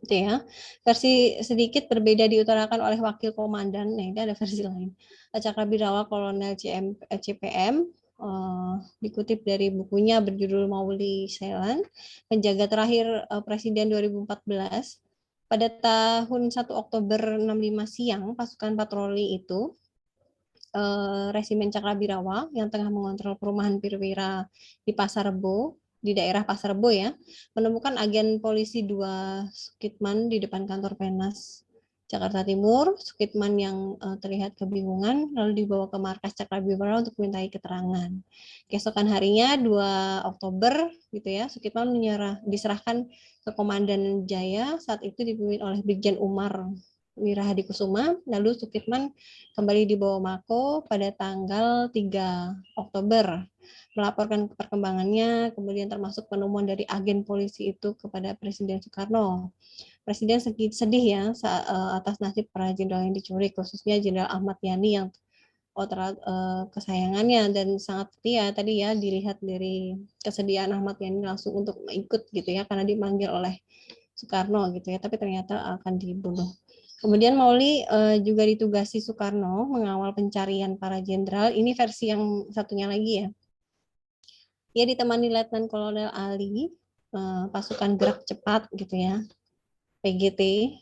Gitu ya. Versi sedikit berbeda diutarakan oleh wakil komandan. Nah, ini ada versi lain. Cakrabirawa Kolonel CPM dikutip dari bukunya berjudul Mauli Selan, penjaga terakhir Presiden 2014. Pada tahun 1 Oktober 65 siang, pasukan patroli itu Resimen Cakrabirawa yang tengah mengontrol perumahan Pirwira di Pasar Rebo, di daerah Pasar Rebo ya, menemukan agen polisi 2 Sukitman di depan kantor Penas Jakarta Timur. Sukitman yang terlihat kebingungan lalu dibawa ke markas Cakrabirawa untuk dimintai keterangan. Keesokan harinya 2 Oktober gitu ya, Sukitman diserahkan ke Komandan Jaya, saat itu dipimpin oleh Brigjen Umar Wirahadikusuma. Lalu Sukitman kembali dibawa Mako pada tanggal 3 Oktober, melaporkan perkembangannya, kemudian termasuk penemuan dari agen polisi itu kepada Presiden Soekarno. Presiden sedih ya atas nasib para jenderal yang diculik, khususnya Jenderal Ahmad Yani yang kesayangannya, dan sangat setia tadi ya dilihat dari kesediaan Ahmad Yani langsung untuk ikut gitu ya karena dipanggil oleh Soekarno gitu ya, tapi ternyata akan dibunuh. Kemudian Mauli juga ditugasi Soekarno mengawal pencarian para jenderal. Ini versi yang satunya lagi ya. Ia ditemani Letnan Kolonel Ali, pasukan gerak cepat gitu ya, PGT,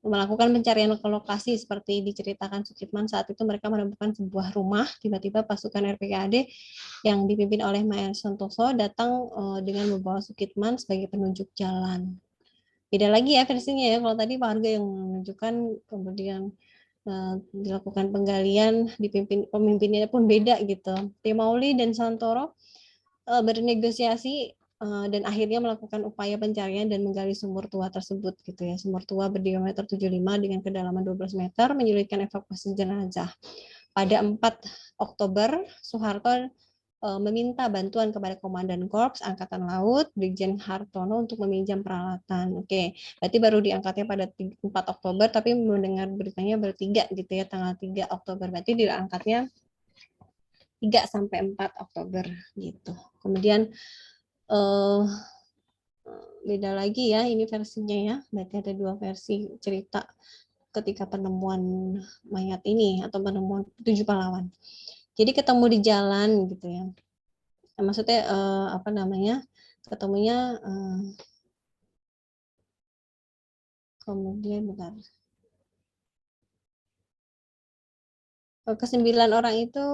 melakukan pencarian ke lokasi seperti diceritakan Sukitman. Saat itu mereka menemukan sebuah rumah, tiba-tiba pasukan RPKAD yang dipimpin oleh Mayor Santoso datang dengan membawa Sukitman sebagai penunjuk jalan. Beda lagi ya versinya ya, kalau tadi warga yang menunjukkan, kemudian dilakukan penggalian, pemimpinnya pun beda gitu. Mauli dan Santoro bernegosiasi dan akhirnya melakukan upaya pencarian dan menggali sumur tua tersebut gitu ya. Sumur tua berdiameter 75 dengan kedalaman 12 meter menyulitkan evakuasi jenazah. Pada 4 Oktober, Soeharto meminta bantuan kepada Komandan Korps Angkatan Laut, Brigjen Hartono untuk meminjam peralatan. Oke, berarti baru diangkatnya pada 4 Oktober, tapi mendengar beritanya bertiga gitu ya, tanggal 3 Oktober. Berarti diangkatnya 3 sampai 4 Oktober gitu. Kemudian beda lagi ya, ini versinya ya. Berarti ada 2 versi cerita ketika penemuan mayat ini atau penemuan 7 pahlawan. Jadi ketemu di jalan gitu ya. Maksudnya ketemunya kemudian bentar. Ke-9 orang itu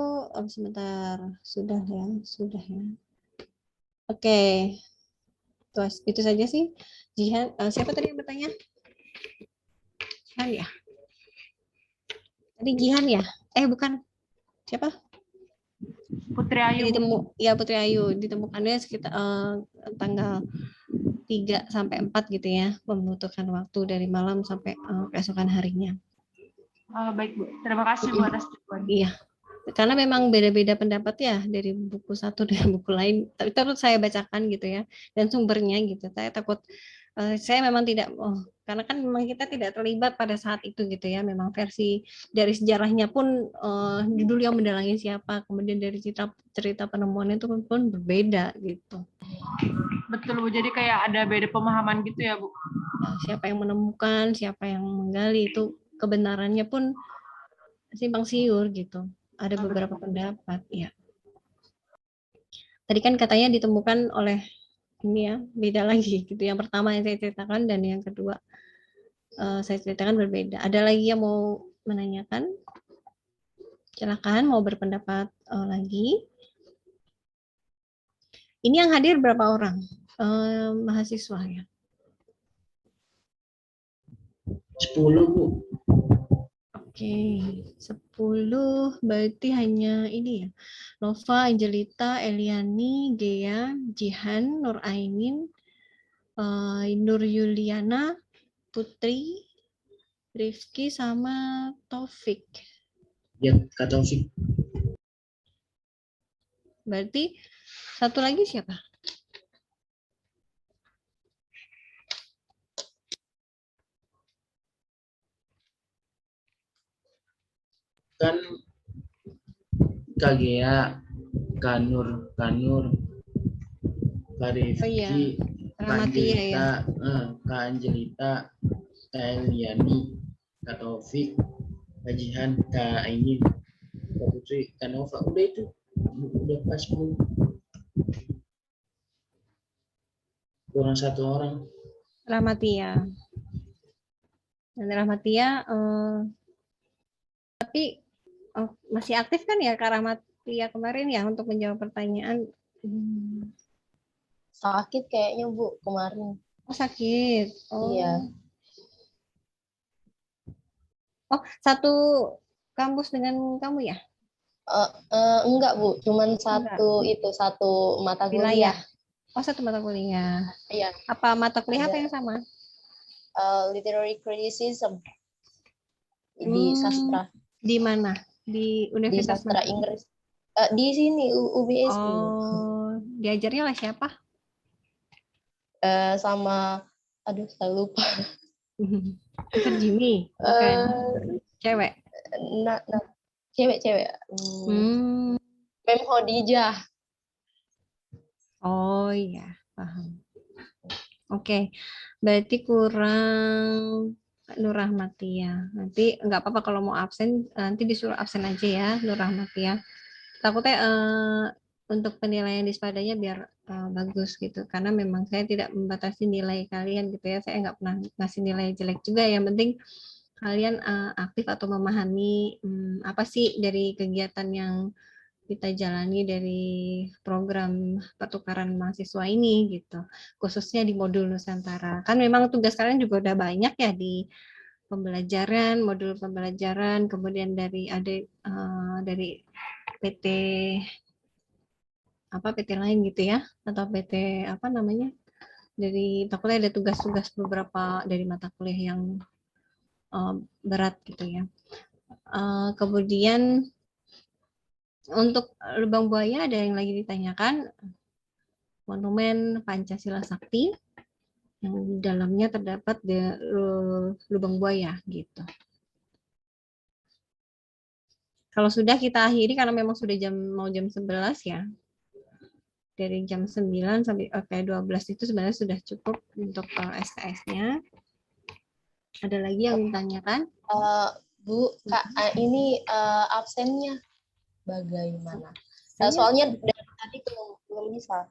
sebentar, sudah ya. Oke. Itu saja sih. Jihan, siapa tadi yang bertanya? Jihan ya. Tadi Jihan ya? Bukan. Siapa? Putri Ayu. Putri Ayu ditemukannya sekitar tanggal 3 sampai 4 gitu ya, membutuhkan waktu dari malam sampai keesokan harinya. Baik Bu, terima kasih Bu atas jawabannya. Iya, karena memang beda-beda pendapat ya dari buku satu dengan buku lain. Tapi terus saya bacakan gitu ya, dan sumbernya gitu. Saya takut, saya memang tidak, karena kan memang kita tidak terlibat pada saat itu gitu ya. Memang versi dari sejarahnya pun judul yang mendalangi siapa, kemudian dari cerita penemuannya itu pun berbeda gitu. Betul Bu, jadi kayak ada beda pemahaman gitu ya Bu. Siapa yang menemukan, siapa yang menggali, itu kebenarannya pun simpang siur gitu. Ada beberapa pendapat ya. Tadi kan katanya ditemukan oleh ini ya, beda lagi gitu. Yang pertama yang saya ceritakan dan yang kedua saya ceritakan berbeda. Ada lagi yang mau menanyakan? Silakan, mau berpendapat lagi. Ini yang hadir berapa orang? Mahasiswa ya? 10, Bu. Oke, 10 berarti hanya ini ya. Nova, Angelita, Eliani, Gea, Jihan, Nur Ainin, Nur Yuliana, Putri, Rifki, sama Taufik. Ya, Kak Taufik. Berarti satu lagi siapa? Kan Kak Gea, Kak Nur, Kak Rifki, Kak Ramatia ya. Angelita, Kak Eliani, Kak Taufik, Kak Jihan, Kak Ainin, Kak Putri, Kak Nova. Udah itu. Udah pas, Bu. Kurang 1 orang. Ramatia. Dan Ramatia tapi masih aktif kan ya Kak Ramatia kemarin ya untuk menjawab pertanyaan? Sakit kayaknya Bu kemarin. Oh, sakit. Oh. Iya. Oh, satu kampus dengan kamu ya? Enggak Bu, cuman satu mata kuliah. Oh, satu mata kuliah. Iya. Apa mata kuliah apa yang sama? Literary criticism di sastra. Di mana? Di Di Universitas sastra mana? Inggris. Di sini UBS. Oh, diajarnya oleh siapa? Sama, aduh saya lupa. Dr. Jimmy, bukan? Cewek? Nah, cewek. Mem Khadijah. Oh iya, paham. Oke, berarti kurang Nur Rahmatia. Nanti nggak apa-apa kalau mau absen, nanti disuruh absen aja ya, Nur Rahmatia. Takutnya untuk penilaian di Spadanya biar bagus gitu, karena memang saya tidak membatasi nilai kalian gitu ya. Saya nggak pernah ngasih nilai jelek juga. Yang penting kalian aktif atau memahami apa sih dari kegiatan yang kita jalani dari program pertukaran mahasiswa ini gitu, khususnya di modul Nusantara. Kan memang tugas kalian juga udah banyak ya di pembelajaran, modul pembelajaran, kemudian dari PT lain gitu ya, atau PT apa namanya, dari takutnya ada tugas-tugas beberapa dari mata kuliah yang berat gitu ya. Kemudian untuk Lubang Buaya ada yang lagi ditanyakan, Monumen Pancasila Sakti yang di dalamnya terdapat di Lubang Buaya gitu. Kalau sudah kita akhiri karena memang sudah mau jam 11 ya. Dari jam 9 sampai 12 itu sebenarnya sudah cukup untuk SKS-nya. Ada lagi yang ditanyakan? Bu, Kak, ini absennya bagaimana? Soalnya dari tadi belum bisa.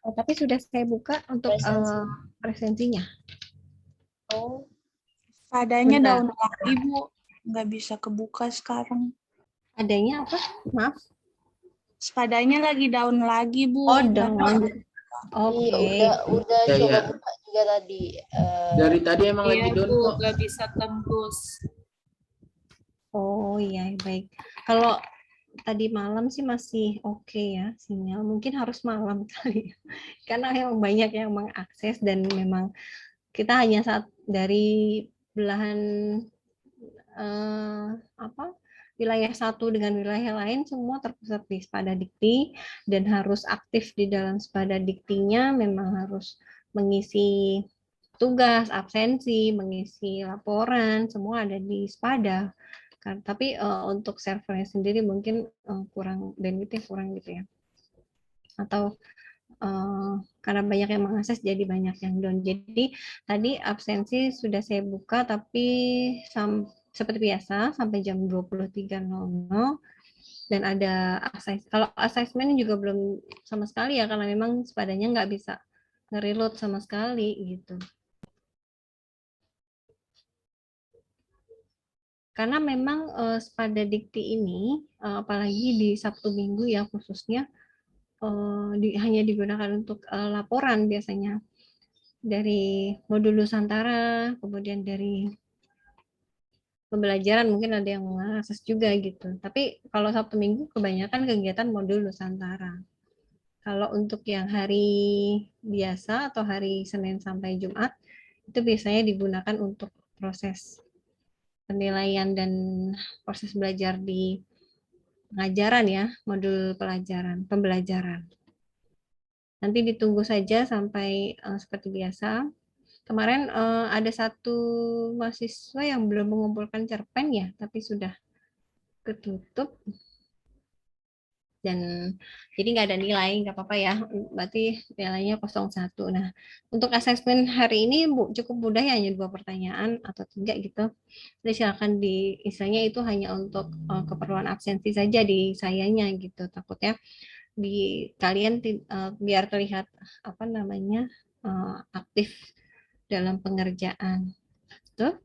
Tapi sudah saya buka untuk presensinya. Oh. Adanya daun lagi, Bu. Nggak bisa kebuka sekarang. Adanya apa? Maaf. Sepadanya lagi daun lagi, Bu. Oh, daun. Oke. Udah Ya, coba ya. buka juga tadi. Dari tadi emang lagi Iya down Bu, kok. nggak bisa tembus. Oh iya, baik. Kalau tadi malam sih masih oke ya sinyal. Mungkin harus malam kali ya. Karena memang banyak yang mengakses dan memang kita hanya saat dari belahan apa wilayah satu dengan wilayah lain semua terpusat di Spada Dikti dan harus aktif di dalam Spada Diktinya memang harus mengisi tugas, absensi, mengisi laporan, semua ada di Spada. Kan, tapi untuk servernya sendiri mungkin kurang bandwidth-nya kurang gitu ya. Atau karena banyak yang mengakses jadi banyak yang down. Jadi tadi absensi sudah saya buka tapi seperti biasa sampai jam 23.00 dan ada kalau assessment juga belum sama sekali ya karena memang sepadanya nggak bisa nge-reload sama sekali gitu. Karena memang Spada Dikti ini apalagi di Sabtu Minggu ya khususnya hanya digunakan untuk laporan biasanya dari modul Nusantara, kemudian dari pembelajaran mungkin ada yang mengakses juga gitu. Tapi kalau Sabtu Minggu kebanyakan kegiatan modul Nusantara. Kalau untuk yang hari biasa atau hari Senin sampai Jumat itu biasanya digunakan untuk proses penilaian dan proses belajar di pengajaran ya, modul pembelajaran. Nanti ditunggu saja sampai seperti biasa. Kemarin ada satu mahasiswa yang belum mengumpulkan cerpen ya, tapi sudah ketutup. Dan jadi nggak ada nilai, nggak apa-apa ya, berarti nilainya 01. Nah, untuk asesmen hari ini cukup mudah ya, hanya 2 pertanyaan atau 3 gitu. Jadi silakan istilahnya itu hanya untuk keperluan absensi saja di sayanya gitu, takutnya di kalian biar terlihat apa namanya aktif dalam pengerjaan. Tuh.